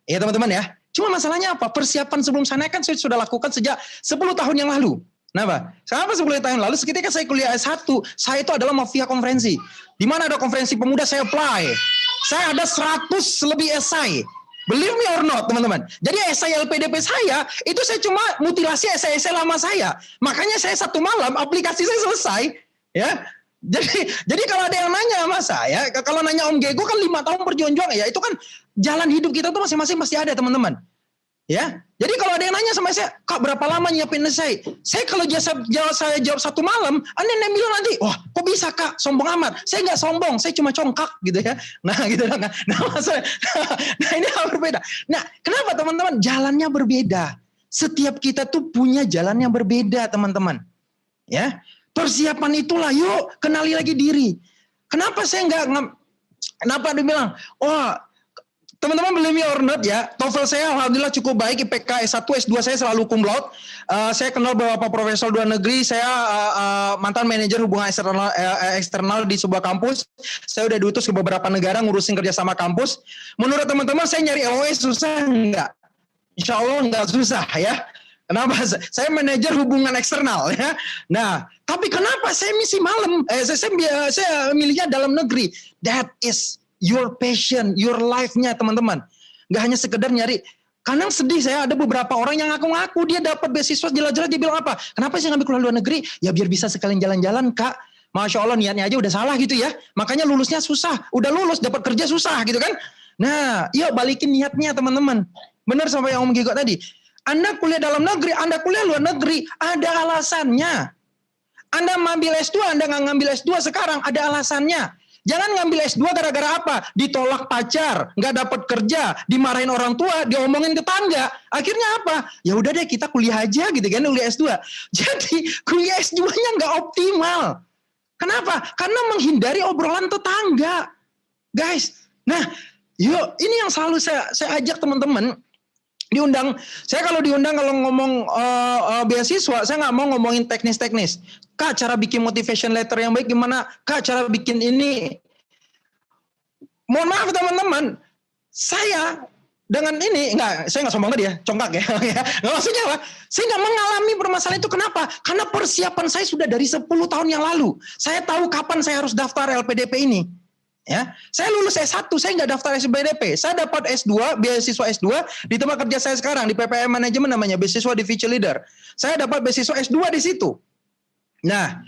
Ya teman-teman ya. Cuma masalahnya apa? Persiapan sebelum sana kan saya sudah lakukan sejak 10 tahun yang lalu. Kenapa? Kenapa 10 tahun lalu? Ketika saya kuliah S1, saya itu adalah mafia konferensi. Di mana ada konferensi pemuda saya apply. Saya ada 100 lebih esai. Believe me or not, teman-teman. Jadi esai LPDP saya, itu saya cuma mutilasi esai lama saya. Makanya saya 1 malam, aplikasi saya selesai. Ya. Jadi kalau ada yang nanya sama saya, kalau nanya Om Gego kan 5 tahun berjuang-juang ya, itu kan jalan hidup kita tuh masing-masing pasti ada, teman-teman. Ya. Jadi kalau ada yang nanya sama saya, Kak berapa lama nyiapin esai? Saya kalau saya jawab 1 malam, Anda bilang nanti, wah kok bisa Kak, sombong amat. Saya nggak sombong, saya cuma congkak gitu ya. Nah gitu kan. Nah ini hal berbeda. Nah kenapa teman-teman? Jalannya berbeda. Setiap kita tuh punya jalan yang berbeda teman-teman. Ya. Persiapan itulah, yuk kenali lagi diri. Kenapa saya kenapa dia bilang, wah teman-teman believe me or not ya, TOEFL saya alhamdulillah cukup baik, IPK S1, S2 saya selalu cum laude. Saya kenal beberapa profesor luar negeri, saya mantan manajer hubungan eksternal di sebuah kampus. Saya udah diutus ke beberapa negara ngurusin kerjasama kampus. Menurut teman-teman saya nyari LOE susah enggak? Insya Allah enggak susah ya. Kenapa? Saya manajer hubungan eksternal ya. Nah, tapi kenapa saya misi malam? Saya milihnya dalam negeri. That is your passion, your life-nya teman-teman. Nggak hanya sekedar nyari. Kadang sedih saya ada beberapa orang yang ngaku-ngaku dia dapat beasiswa jelas-jelas dia bilang apa? Kenapa sih ngambil kuliah luar negeri? Ya biar bisa sekalian jalan-jalan Kak. Masya Allah niatnya aja udah salah gitu ya. Makanya lulusnya susah. Udah lulus dapat kerja susah gitu kan. Nah yuk balikin niatnya teman-teman. Benar sampai yang Om Gigo tadi. Anda kuliah dalam negeri, Anda kuliah luar negeri. Ada alasannya. Anda ngambil S2, Anda nggak ngambil S2 sekarang. Ada alasannya. Jangan ngambil S2 gara-gara apa? Ditolak pacar, nggak dapat kerja, dimarahin orang tua, diomongin tetangga. Akhirnya apa? Ya udah deh kita kuliah aja gitu kan, kuliah S2. Jadi kuliah S2-nya nggak optimal. Kenapa? Karena menghindari obrolan tetangga. Guys, nah yuk ini yang selalu saya ajak teman-teman. Diundang, saya kalau diundang kalau ngomong beasiswa, saya nggak mau ngomongin teknis-teknis. Kak, cara bikin motivation letter yang baik gimana? Kak, cara bikin ini. Mohon maaf teman-teman, saya dengan ini, saya nggak sombong tadi ya, congkak ya. Nggak maksudnya apa? Saya nggak mengalami permasalahan itu. Kenapa? Karena persiapan saya sudah dari 10 tahun yang lalu. Saya tahu kapan saya harus daftar LPDP ini. Ya, saya lulus S1, saya nggak daftar SBDP. Saya dapat S2, beasiswa S2 di tempat kerja saya sekarang di PPM Manajemen namanya beasiswa di Future Leader. Saya dapat beasiswa S2 di situ. Nah,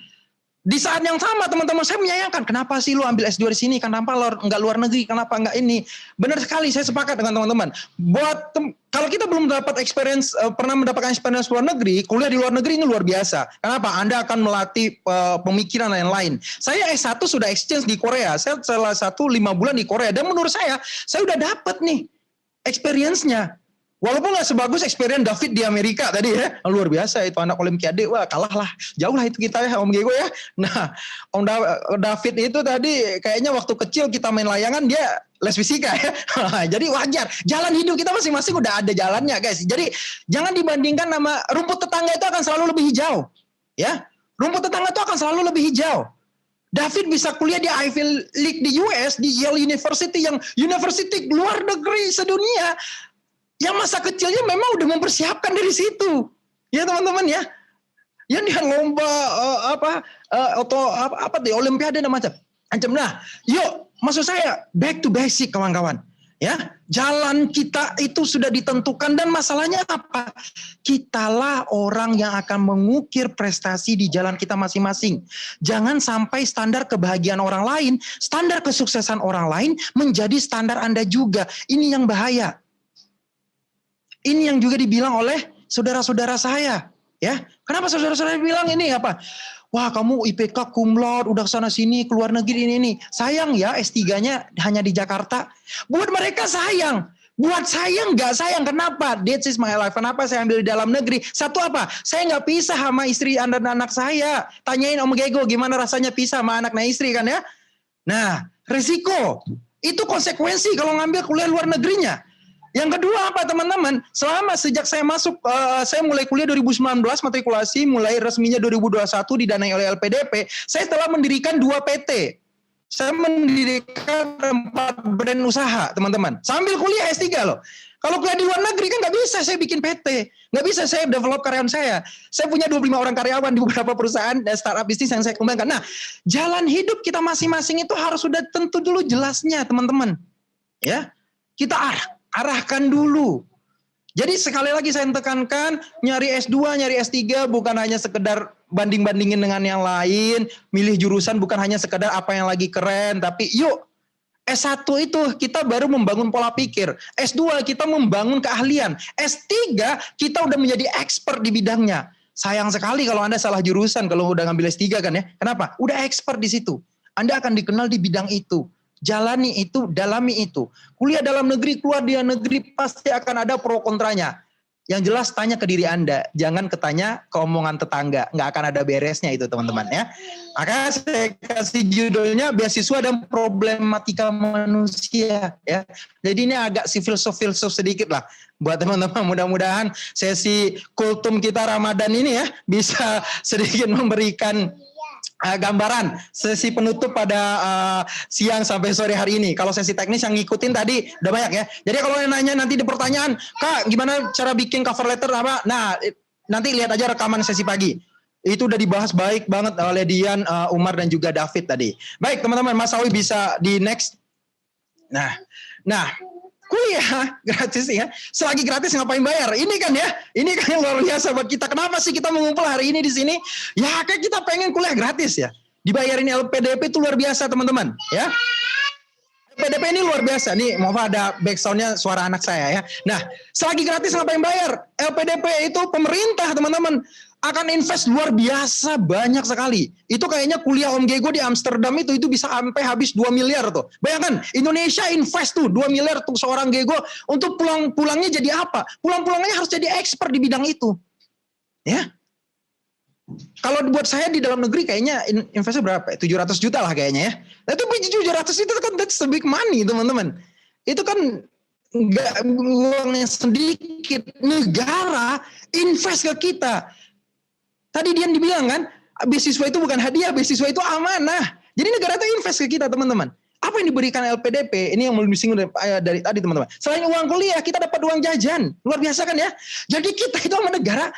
Di saat yang sama teman-teman saya menyayangkan, kenapa sih lu ambil S2 di sini, kenapa nggak luar negeri, kenapa nggak ini. Benar sekali, saya sepakat dengan teman-teman. Kalau kita belum dapat experience, pernah mendapatkan experience luar negeri, kuliah di luar negeri ini luar biasa. Kenapa? Anda akan melatih pemikiran lain-lain. Saya S1 sudah exchange di Korea, saya salah satu 5 bulan di Korea, dan menurut saya udah dapat nih experience-nya. Walaupun nggak sebagus experience David di Amerika tadi ya, luar biasa itu anak Olimpiade, wah kalah lah, jauh lah itu kita ya Om Gego ya. Nah, David itu tadi kayaknya waktu kecil kita main layangan dia les fisika ya, jadi wajar. Jalan hidup kita masing-masing udah ada jalannya guys. Jadi jangan dibandingkan sama rumput tetangga itu akan selalu lebih hijau, ya. Rumput tetangga itu akan selalu lebih hijau. David bisa kuliah di Ivy League di US, di Yale University yang university luar negeri sedunia. Yang masa kecilnya memang udah mempersiapkan dari situ, ya teman-teman ya. Yang dia lomba di Olimpiade dan macam. Nah, yuk, maksud saya back to basic kawan-kawan. Ya, jalan kita itu sudah ditentukan dan masalahnya apa? Kitalah orang yang akan mengukir prestasi di jalan kita masing-masing. Jangan sampai standar kebahagiaan orang lain, standar kesuksesan orang lain menjadi standar Anda juga. Ini yang bahaya. Ini yang juga dibilang oleh saudara-saudara saya, ya. Kenapa saudara-saudara bilang ini apa? Wah, kamu IPK cum laude, udah sana sini, keluar negeri ini. Sayang ya S3-nya hanya di Jakarta. Buat mereka sayang. Buat saya nggak sayang. Kenapa? This is my life. Kenapa saya ambil di dalam negeri? Satu apa? Saya nggak pisah sama istri dan anak saya. Tanyain Om Gego gimana rasanya pisah sama anak dan istri kan ya. Nah, resiko. Itu konsekuensi kalau ngambil kuliah luar negerinya. Yang kedua apa teman-teman? Sejak saya masuk, saya mulai kuliah 2019, matrikulasi, mulai resminya 2021 didanai oleh LPDP, saya telah mendirikan 2 PT. Saya mendirikan 4 brand usaha, teman-teman. Sambil kuliah S3 loh. Kalau kuliah di luar negeri kan nggak bisa saya bikin PT. Nggak bisa saya develop karyawan saya. Saya punya 25 orang karyawan di beberapa perusahaan dan startup bisnis yang saya kembangkan. Nah, jalan hidup kita masing-masing itu harus sudah tentu dulu jelasnya, teman-teman. Ya, kita arahkan dulu. Jadi sekali lagi saya tekankan, nyari S2, nyari S3 bukan hanya sekedar banding-bandingin dengan yang lain, milih jurusan bukan hanya sekedar apa yang lagi keren, tapi yuk S1 itu kita baru membangun pola pikir, S2 kita membangun keahlian, S3 kita udah menjadi expert di bidangnya. Sayang sekali kalau Anda salah jurusan kalau udah ngambil S3 kan ya. Kenapa? Udah expert di situ. Anda akan dikenal di bidang itu. Jalani itu, dalami itu. Kuliah dalam negeri, keluar di negeri pasti akan ada pro kontranya. Yang jelas tanya ke diri Anda, jangan ketanya ke omongan tetangga. Nggak akan ada beresnya itu teman-teman ya. Maka saya kasih judulnya beasiswa dan problematika manusia ya. Jadi ini agak filsuf sedikit lah. Buat teman-teman mudah-mudahan sesi kultum kita Ramadan ini ya bisa sedikit memberikan gambaran sesi penutup pada siang sampai sore hari ini. Kalau sesi teknis yang ngikutin tadi udah banyak ya. Jadi kalau yang nanya nanti di pertanyaan, Kak gimana cara bikin cover letter apa? Nah nanti lihat aja rekaman sesi pagi. Itu udah dibahas baik banget oleh Dian, Umar dan juga David tadi. Baik teman-teman, Mas Awi bisa di next. Nah kuliah gratis ya. Selagi gratis ngapain bayar? Ini kan ya. Ini kan yang luar biasa buat kita. Kenapa sih kita mengumpul hari ini di sini? Ya kayak kita pengen kuliah gratis ya. Dibayarin LPDP itu luar biasa teman-teman ya. LPDP ini luar biasa. Nih maaf ada backsoundnya suara anak saya ya. Nah selagi gratis ngapain bayar? LPDP itu pemerintah teman-teman akan invest luar biasa banyak sekali. Itu kayaknya kuliah Om Gego di Amsterdam itu bisa sampai habis 2 miliar tuh. Bayangkan Indonesia invest tuh 2 miliar tuh seorang Gego untuk pulangnya jadi apa? Pulang-pulangnya harus jadi expert di bidang itu. Ya. Kalau buat saya di dalam negeri kayaknya investnya berapa? 700 juta lah kayaknya ya. Nah, itu 700 itu kan that's the big money teman-teman. Itu kan nggak uangnya sedikit. Negara invest ke kita. Tadi Dian dibilang kan, beasiswa itu bukan hadiah, beasiswa itu amanah. Jadi negara itu invest ke kita teman-teman. Apa yang diberikan LPDP, ini yang belum disinggung dari tadi teman-teman. Selain uang kuliah, kita dapat uang jajan. Luar biasa kan ya. Jadi kita itu sama negara,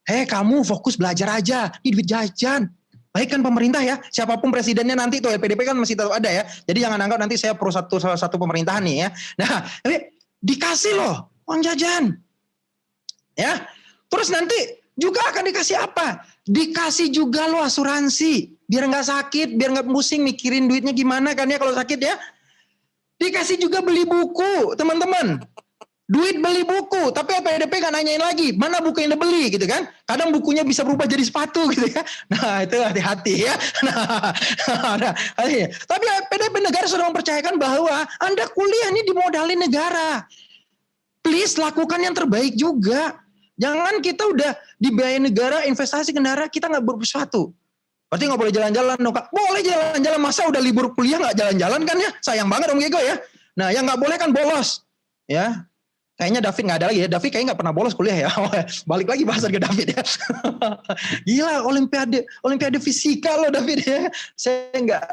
kamu fokus belajar aja, ini duit jajan. Baik kan pemerintah ya, siapapun presidennya nanti tuh LPDP kan masih tetap ada ya. Jadi jangan anggap nanti saya pro salah satu pemerintahan nih ya. Nah, tapi dikasih loh uang jajan. Ya. Terus nanti juga akan dikasih apa? Dikasih juga lo asuransi. biar nggak sakit, biar nggak pusing mikirin duitnya gimana kan ya kalau sakit ya. Dikasih juga beli buku, teman-teman. Duit beli buku, tapi LPDP kan nanyain lagi, mana buku yang dibeli gitu kan. Kadang bukunya bisa berubah jadi sepatu gitu ya. Nah itu hati-hati ya. Tapi LPDP negara sudah mempercayakan bahwa Anda kuliah ini dimodalin negara. Please lakukan yang terbaik juga. Jangan kita udah dibiayain negara, investasi ke negara, kita nggak bersesuatu. Berarti nggak boleh jalan-jalan dong Kak. Boleh jalan-jalan, masa udah libur kuliah nggak jalan-jalan kan ya. Sayang banget Om Gego ya. Nah yang nggak boleh kan bolos. Ya. Kayaknya David nggak ada lagi ya. David kayaknya nggak pernah bolos kuliah ya. Balik lagi bahasan ke David ya. Gila, olimpiade fisika loh David ya. Saya nggak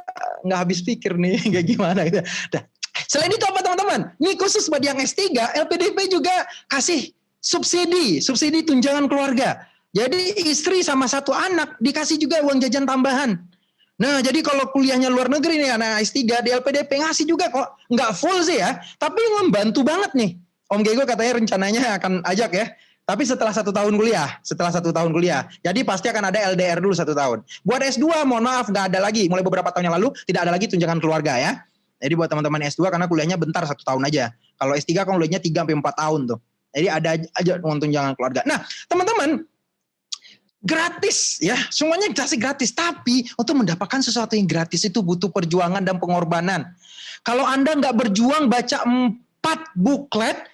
habis pikir nih kayak gimana gitu. Nah, selain itu apa teman-teman? Ini khusus buat yang S3, LPDP juga kasih subsidi tunjangan keluarga. Jadi istri sama satu anak dikasih juga uang jajan tambahan. Nah, jadi kalau kuliahnya luar negeri nih anak S3 di LPDP ngasih juga kok. Nggak full sih ya, tapi membantu banget nih. Om Gego katanya rencananya akan ajak ya. Tapi setelah 1 tahun kuliah. Jadi pasti akan ada LDR dulu 1 tahun. Buat S2 mohon maaf nggak ada lagi. Mulai beberapa tahun yang lalu tidak ada lagi tunjangan keluarga ya. Jadi buat teman-teman S2 karena kuliahnya bentar 1 tahun aja. Kalau S3 kan kuliahnya 3-4 tahun tuh. Jadi ada aja uang tunjangan keluarga. Nah teman-teman gratis ya. Semuanya dikasih gratis. Tapi untuk mendapatkan sesuatu yang gratis itu butuh perjuangan dan pengorbanan. Kalau Anda nggak berjuang baca 4 buklet,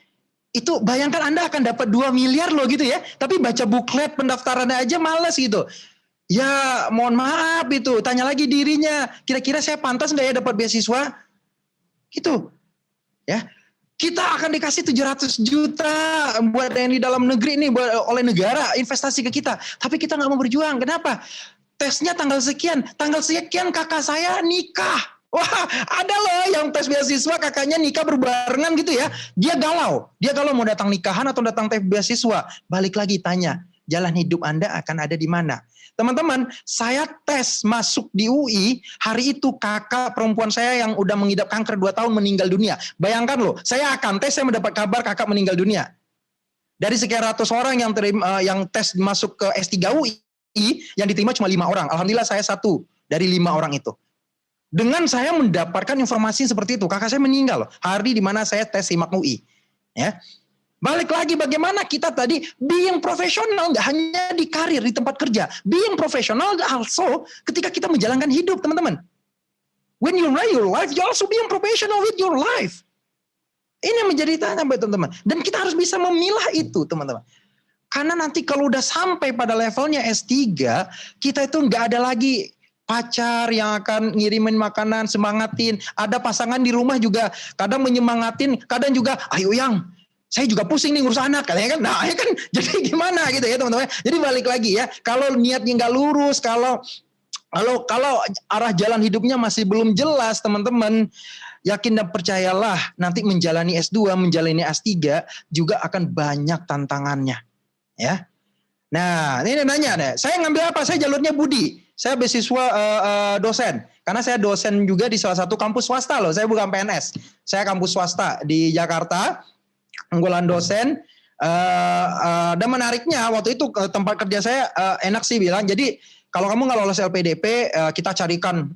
itu bayangkan Anda akan dapat 2 miliar loh gitu ya. Tapi baca buklet pendaftarannya aja males gitu. Ya mohon maaf itu. Tanya lagi dirinya. Kira-kira saya pantas nggak ya dapat beasiswa? Gitu. Ya. Kita akan dikasih 700 juta buat yang di dalam negeri nih oleh negara investasi ke kita. Tapi kita nggak mau berjuang. Kenapa? Tesnya tanggal sekian kakak saya nikah. Wah, ada loh yang tes beasiswa kakaknya nikah berbarengan gitu ya. Dia galau mau datang nikahan atau datang tes beasiswa. Balik lagi tanya, jalan hidup Anda akan ada di mana? Teman-teman, saya tes masuk di UI, hari itu kakak perempuan saya yang udah mengidap kanker 2 tahun meninggal dunia. Bayangkan loh, saya akan tes, saya mendapat kabar kakak meninggal dunia. Dari sekian ratus orang yang tes masuk ke S3 UI, yang diterima cuma 5 orang. Alhamdulillah saya 1 dari 5 orang itu. Dengan saya mendapatkan informasi seperti itu, kakak saya meninggal loh, hari di mana saya tes SIMAK UI. Ya. Balik lagi bagaimana kita tadi being profesional nggak hanya di karir, di tempat kerja. Being profesional also ketika kita menjalankan hidup, teman-teman. When you run your life, you also being professional with your life. Ini yang menjadi tanya teman-teman. Dan kita harus bisa memilah itu, teman-teman. Karena nanti kalau udah sampai pada levelnya S3, kita itu nggak ada lagi pacar yang akan ngirimin makanan, semangatin. Ada pasangan di rumah juga kadang menyemangatin, kadang juga, ayo yang, saya juga pusing nih ngurus anak, katanya kan. Nah, ya kan jadi gimana gitu ya teman-teman. Jadi balik lagi ya, kalau niatnya nggak lurus, kalau arah jalan hidupnya masih belum jelas teman-teman, yakin dan percayalah nanti menjalani S2, menjalani S3 juga akan banyak tantangannya. Ya. Nah, ini nanya deh, saya ngambil apa? Saya jalurnya Budi. Saya beasiswa dosen. Karena saya dosen juga di salah satu kampus swasta loh. Saya bukan PNS. Saya kampus swasta di Jakarta. Unggulan dosen. Dan menariknya waktu itu tempat kerja saya enak sih bilang. Jadi kalau kamu nggak lolos LPDP, kita carikan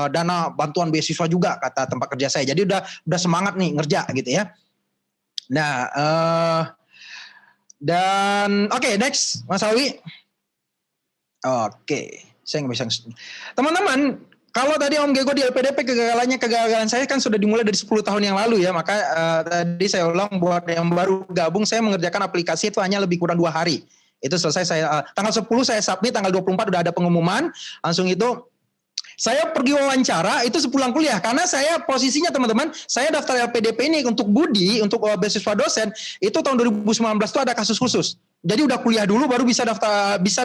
dana bantuan beasiswa juga kata tempat kerja saya. Jadi udah semangat nih ngerja gitu ya. Nah, dan oke, next Mas Awi. Oke. Saya nggak bisa. Teman-teman, kalau tadi Om Gego di LPDP kegagalan saya kan sudah dimulai dari 10 tahun yang lalu ya. Maka tadi saya ulang buat yang baru gabung, saya mengerjakan aplikasi itu hanya lebih kurang 2 hari. Itu selesai saya tanggal 10 saya submit, tanggal 24 udah ada pengumuman. Langsung itu saya pergi wawancara itu sepulang kuliah karena saya posisinya teman-teman, saya daftar LPDP ini untuk Budi, untuk beasiswa dosen itu tahun 2019 itu ada kasus khusus. Jadi udah kuliah dulu baru bisa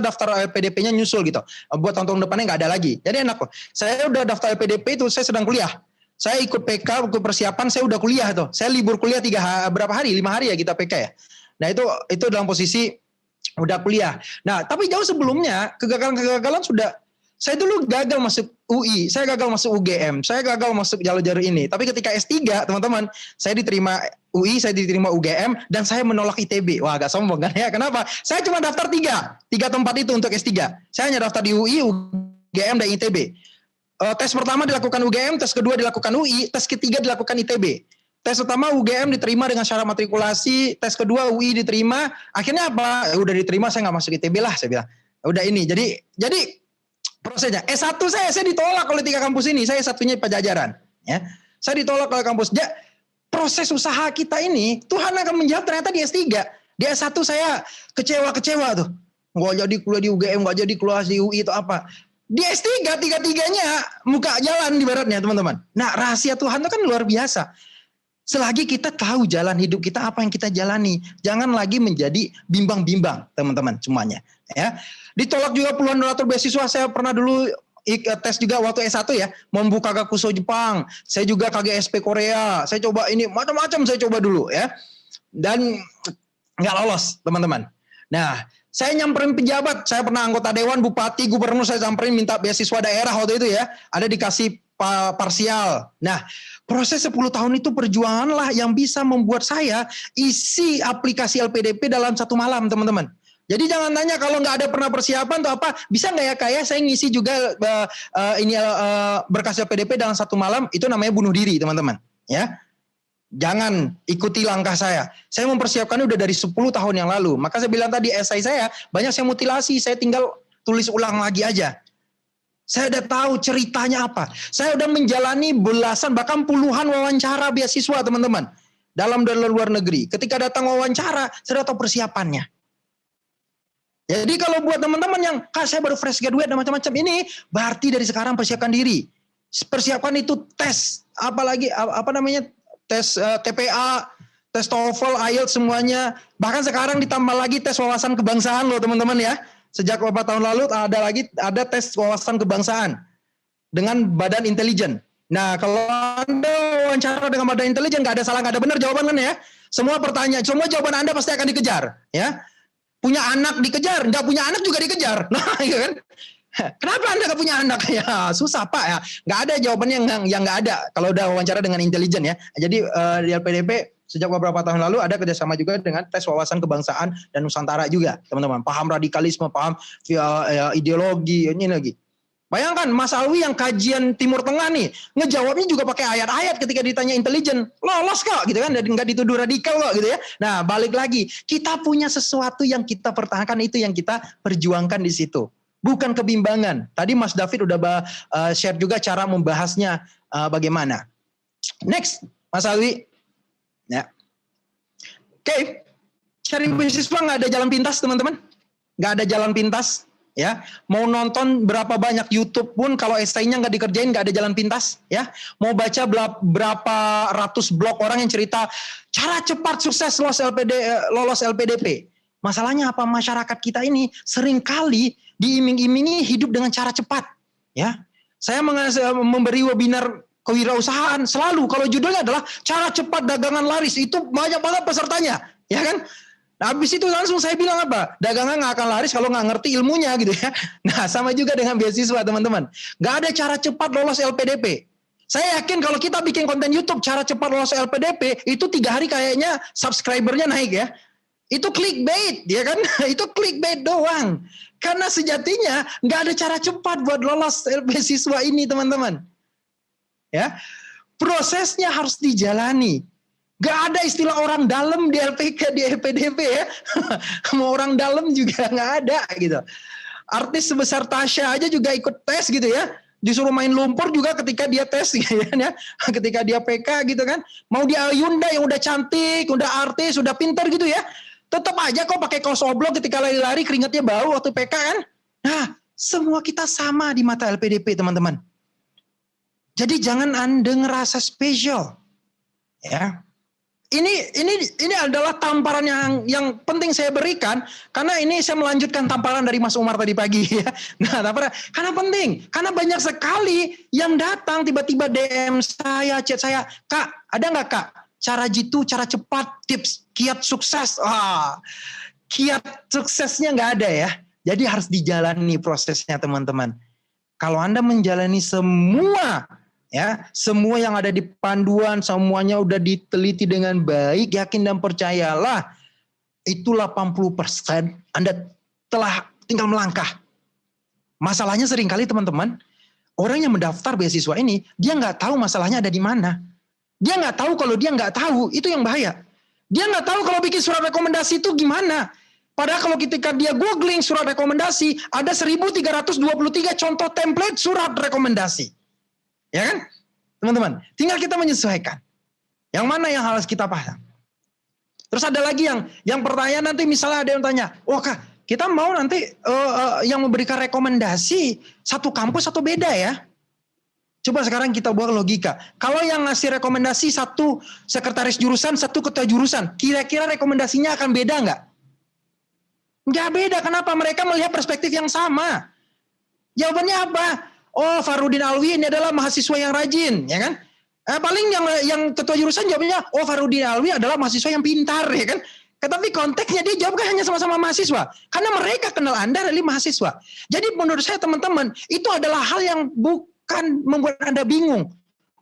daftar LPDP-nya nyusul gitu. Buat tahun depannya nggak ada lagi. Jadi enak kok. Saya udah daftar LPDP itu saya sedang kuliah. Saya ikut PK, ikut persiapan, saya udah kuliah tuh. Saya libur kuliah 5 hari ya kita PK ya. Nah itu dalam posisi udah kuliah. Nah tapi jauh sebelumnya kegagalan sudah. Saya dulu gagal masuk UI, saya gagal masuk UGM, saya gagal masuk jalur-jalur ini. Tapi ketika S3, teman-teman, saya diterima UI, saya diterima UGM, dan saya menolak ITB. Wah, agak sombong kan ya? Kenapa? Saya cuma daftar 3 tempat itu untuk S3. Saya hanya daftar di UI, UGM dan ITB. Tes pertama dilakukan UGM, tes kedua dilakukan UI, tes ketiga dilakukan ITB. Tes pertama UGM diterima dengan syarat matrikulasi, tes kedua UI diterima. Akhirnya apa? Udah diterima, saya nggak masuk ITB lah, saya bilang. Udah ini, jadi prosesnya. S1 saya ditolak oleh 3 kampus ini. Saya satunya Pajajaran. Ya, saya ditolak oleh kampus. Proses usaha kita ini, Tuhan akan menjawab ternyata di S3. Di S1 saya kecewa tuh. Nggak jadi kuliah di UGM, nggak jadi kuliah di UI itu apa. Di S3, tiga-tiganya muka jalan di baratnya, teman-teman. Nah, rahasia Tuhan itu kan luar biasa. Selagi kita tahu jalan hidup kita, apa yang kita jalani, jangan lagi menjadi bimbang-bimbang, teman-teman, semuanya. Ya, ditolak juga puluhan donatur beasiswa. Saya pernah dulu tes juga waktu S1 ya, membuka Gakuso Jepang. Saya juga KGSP Korea. Saya coba ini macam-macam, saya coba dulu ya, dan nggak lolos, teman-teman. Nah, saya nyamperin pejabat. Saya pernah anggota dewan, bupati, gubernur. Saya samperin minta beasiswa daerah waktu itu ya. Ada dikasih parsial. Nah, proses 10 tahun itu perjuangan lah yang bisa membuat saya isi aplikasi LPDP dalam 1 malam, teman-teman. Jadi jangan tanya kalau nggak ada pernah persiapan atau apa, bisa nggak ya kayak saya ngisi juga berkas LPDP dalam 1 malam, itu namanya bunuh diri, teman-teman. Ya, jangan ikuti langkah saya. Saya mempersiapkannya udah dari 10 tahun yang lalu. Maka saya bilang tadi esai saya banyak saya mutilasi, saya tinggal tulis ulang lagi aja. Saya udah tahu ceritanya apa. Saya udah menjalani belasan bahkan puluhan wawancara beasiswa, teman-teman. Dalam dan luar negeri. Ketika datang wawancara, saya udah tahu persiapannya. Jadi kalau buat teman-teman yang, Kak saya baru fresh graduate dan macam-macam, ini berarti dari sekarang persiapkan diri. Persiapkan itu tes, apalagi tes TPA, tes TOEFL, IELTS semuanya. Bahkan sekarang ditambah lagi tes wawasan kebangsaan loh, teman-teman ya. Sejak beberapa tahun lalu ada tes wawasan kebangsaan dengan badan intelijen. Nah, kalau Anda wawancara dengan badan intelijen, nggak ada salah, nggak ada benar jawaban kan ya. Semua pertanyaan, semua jawaban Anda pasti akan dikejar. Ya, punya anak dikejar, nggak punya anak juga dikejar. Nah, iya kan? Kenapa Anda nggak punya anak? Ya susah Pak ya. Nggak ada jawabannya yang nggak ada kalau udah wawancara dengan intelijen ya. Jadi di LPDP sejak beberapa tahun lalu ada kerjasama juga dengan tes wawasan kebangsaan dan Nusantara juga, teman-teman. Paham radikalisme, paham ideologi, ini lagi. Bayangkan Mas Alwi yang kajian Timur Tengah nih, ngejawabnya juga pakai ayat-ayat ketika ditanya intelijen. Lolos kok gitu kan, dan nggak dituduh radikal kok gitu ya. Nah balik lagi, kita punya sesuatu yang kita pertahankan, itu yang kita perjuangkan di situ. Bukan kebimbangan. Tadi Mas David udah share juga cara membahasnya bagaimana. Next, Mas Alwi. Ya. Oke. Cari beasiswa nggak ada jalan pintas, teman-teman. Nggak ada jalan pintas. Ya, mau nonton berapa banyak YouTube pun kalau esainya nggak dikerjain nggak ada jalan pintas. Ya, mau baca berapa ratus blog orang yang cerita cara cepat sukses lolos LPDP. Masalahnya apa? Masyarakat kita ini seringkali diiming-imingi hidup dengan cara cepat. Ya, saya memberi webinar kewirausahaan selalu kalau judulnya adalah cara cepat dagangan laris, itu banyak banget pesertanya, ya kan? Nah, habis itu langsung saya bilang apa? Dagangan nggak akan laris kalau nggak ngerti ilmunya gitu ya. Nah, sama juga dengan beasiswa, teman-teman. Nggak ada cara cepat lolos LPDP. Saya yakin kalau kita bikin konten YouTube cara cepat lolos LPDP, itu 3 hari kayaknya subscribernya naik ya. Itu clickbait, ya kan? Itu clickbait doang. Karena sejatinya nggak ada cara cepat buat lolos beasiswa ini, teman-teman. Ya, prosesnya harus dijalani. Gak ada istilah orang dalam di LPK, di LPDP ya. Mau orang dalam juga nggak ada gitu. Artis sebesar Tasya aja juga ikut tes gitu ya. Disuruh main lumpur juga ketika dia tes gitu ya. Ketika dia PK gitu kan. Mau dia Yunda yang udah cantik, udah artis, udah pinter gitu ya. Tetap aja kok pakai kaos oblong ketika lari-lari keringatnya bau waktu PK kan. Nah, semua kita sama di mata LPDP, teman-teman. Jadi jangan Anda ngerasa spesial. Ya. Ini adalah tamparan yang penting saya berikan, karena ini saya melanjutkan tamparan dari Mas Umar tadi pagi ya. Nah, karena penting, karena banyak sekali yang datang tiba-tiba DM saya, chat saya, Kak, ada nggak Kak cara jitu, cara cepat, tips, kiat sukses? Kiat suksesnya nggak ada ya. Jadi harus dijalani prosesnya, teman-teman. Kalau Anda menjalani semua yang ada di panduan, semuanya udah diteliti dengan baik, yakin dan percayalah, itu 80% Anda telah tinggal melangkah. Masalahnya seringkali teman-teman, orang yang mendaftar beasiswa ini, dia nggak tahu masalahnya ada di mana. Dia nggak tahu kalau dia nggak tahu, itu yang bahaya. Dia nggak tahu kalau bikin surat rekomendasi itu gimana. Padahal kalau ketika dia googling surat rekomendasi, ada 1323 contoh template surat rekomendasi. Ya kan? Teman-teman, tinggal kita menyesuaikan. Yang mana yang harus kita paham. Terus ada lagi yang pertanyaan nanti misalnya ada yang tanya, wah Kak, kita mau nanti yang memberikan rekomendasi satu kampus atau beda ya? Coba sekarang kita buat logika. Kalau yang ngasih rekomendasi satu sekretaris jurusan, satu ketua jurusan, kira-kira rekomendasinya akan beda nggak? Nggak beda. Kenapa? Mereka melihat perspektif yang sama. Jawabannya apa? Oh, Farudin Alwi ini adalah mahasiswa yang rajin, ya kan? Paling yang ketua jurusan jawabnya, oh Farudin Alwi adalah mahasiswa yang pintar, ya kan? Tapi konteksnya dia jawab kan hanya sama-sama mahasiswa. Karena mereka kenal Anda dari mahasiswa. Jadi menurut saya teman-teman, itu adalah hal yang bukan membuat Anda bingung.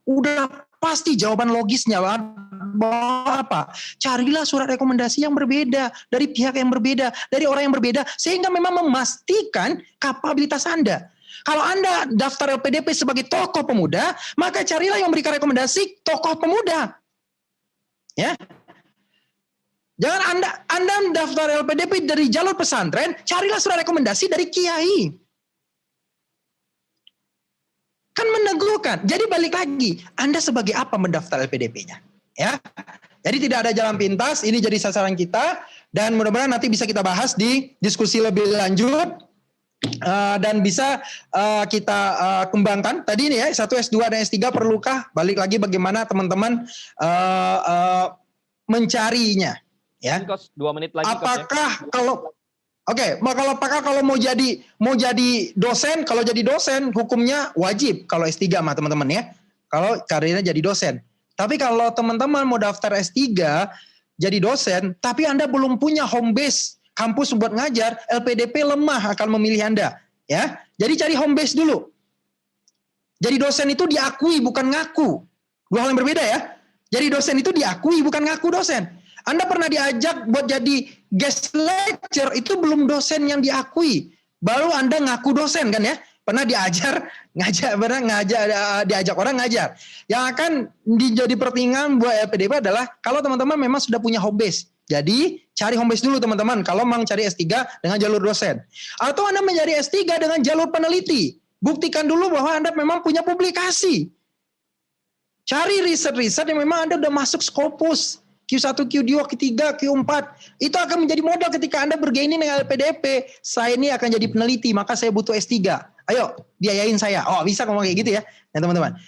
Udah pasti jawaban logisnya bahwa apa? Carilah surat rekomendasi yang berbeda, dari pihak yang berbeda, dari orang yang berbeda, sehingga memang memastikan kapabilitas Anda. Kalau Anda daftar LPDP sebagai tokoh pemuda, maka carilah yang memberikan rekomendasi tokoh pemuda. Ya. Jangan Anda daftar LPDP dari jalur pesantren, carilah surat rekomendasi dari kiai. Kan meneguhkan. Jadi balik lagi, Anda sebagai apa mendaftar LPDP-nya? Ya. Jadi tidak ada jalan pintas, ini jadi sasaran kita, dan mudah-mudahan nanti bisa kita bahas di diskusi lebih lanjut, dan bisa kita kembangkan. Tadi ini ya, 1 S2 dan S3 perlukah? Balik lagi bagaimana teman-teman mencarinya. Ya. 2 menit lagi. Apakah kalau mau jadi dosen, kalau jadi dosen hukumnya wajib kalau S3 mah teman-teman ya. Kalau karirnya jadi dosen. Tapi kalau teman-teman mau daftar S3 jadi dosen, tapi Anda belum punya home base kampus buat ngajar, LPDP lemah akan memilih Anda, ya. Jadi cari home base dulu. Jadi dosen itu diakui bukan ngaku. Dua hal yang berbeda ya. Jadi dosen itu diakui bukan ngaku dosen. Anda pernah diajak buat jadi guest lecturer, itu belum dosen yang diakui. Baru Anda ngaku dosen kan ya. Pernah diajak orang ngajar. Yang akan jadi pertimbangan buat LPDP adalah kalau teman-teman memang sudah punya home base. Jadi cari home base dulu teman-teman. Kalau mau cari S3 dengan jalur dosen. Atau Anda menjadi S3 dengan jalur peneliti. Buktikan dulu bahwa Anda memang punya publikasi. Cari riset-riset yang memang Anda udah masuk Scopus. Q1, Q2, Q3, Q4. Itu akan menjadi modal ketika Anda bergaining dengan LPDP. Saya ini akan jadi peneliti, maka saya butuh S3. Ayo, biayain saya. Oh, bisa ngomong kayak gitu ya. Ya teman-teman.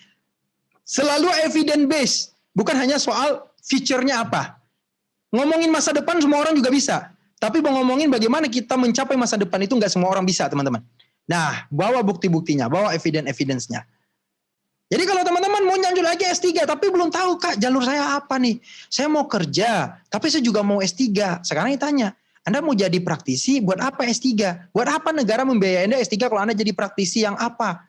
Selalu evidence based. Bukan hanya soal feature-nya apa. Ngomongin masa depan semua orang juga bisa. Tapi mau ngomongin bagaimana kita mencapai masa depan itu nggak semua orang bisa, teman-teman. Nah, bawa bukti-buktinya, bawa evidence-nya. Jadi kalau teman-teman mau lanjut lagi S3, tapi belum tahu Kak, jalur saya apa nih? Saya mau kerja, tapi saya juga mau S3. Sekarang ditanya, Anda mau jadi praktisi, buat apa S3? Buat apa negara membiayai Anda S3 kalau Anda jadi praktisi yang apa?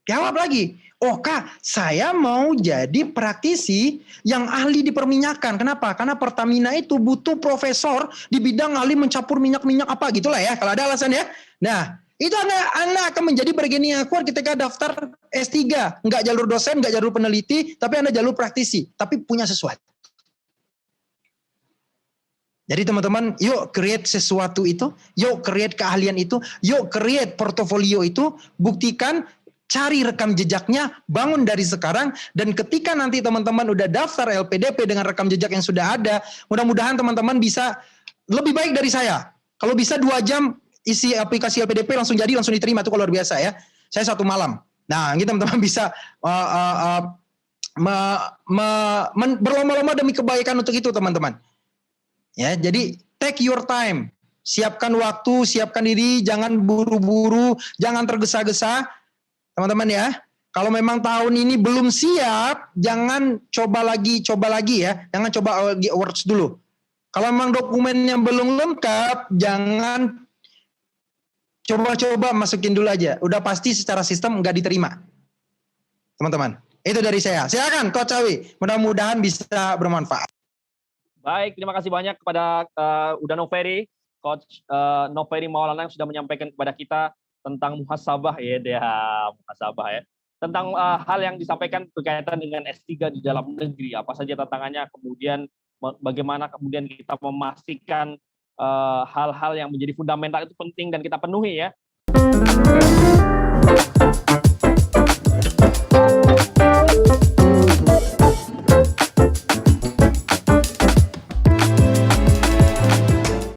Jawab lagi, oh Kak, saya mau jadi praktisi yang ahli di perminyakan. Kenapa? Karena Pertamina itu butuh profesor di bidang ahli mencampur minyak-minyak apa gitulah ya, kalau ada alasan ya. Nah, itu Anda akan menjadi bargaining yang kuat ketika daftar S3. Enggak jalur dosen, enggak jalur peneliti, tapi Anda jalur praktisi. Tapi punya sesuatu. Jadi teman-teman, yuk create sesuatu itu. Yuk create keahlian itu. Yuk create portofolio itu. Buktikan, cari rekam jejaknya, bangun dari sekarang. Dan ketika nanti teman-teman udah daftar LPDP dengan rekam jejak yang sudah ada, mudah-mudahan teman-teman bisa lebih baik dari saya. Kalau bisa 2 jam, isi aplikasi LPDP langsung jadi, langsung diterima, itu kalau luar biasa ya. Saya 1 malam. Nah, ini teman-teman bisa berlomba-lomba demi kebaikan untuk itu teman-teman. Ya, jadi take your time. Siapkan waktu, siapkan diri, jangan buru-buru, jangan tergesa-gesa. Teman-teman ya. Kalau memang tahun ini belum siap, jangan coba lagi ya. Jangan coba works dulu. Kalau memang dokumennya belum lengkap, jangan coba-coba masukin dulu aja. Udah pasti secara sistem nggak diterima. Teman-teman. Itu dari saya. Silakan Coach Awi. Mudah-mudahan bisa bermanfaat. Baik, terima kasih banyak kepada Udano Ferry. Coach Noferi Maulana yang sudah menyampaikan kepada kita tentang muhasabah muhasabah ya. Tentang hal yang disampaikan berkaitan dengan S3 di dalam negeri, apa saja tantangannya, kemudian bagaimana kemudian kita memastikan hal-hal yang menjadi fundamental itu penting dan kita penuhi ya.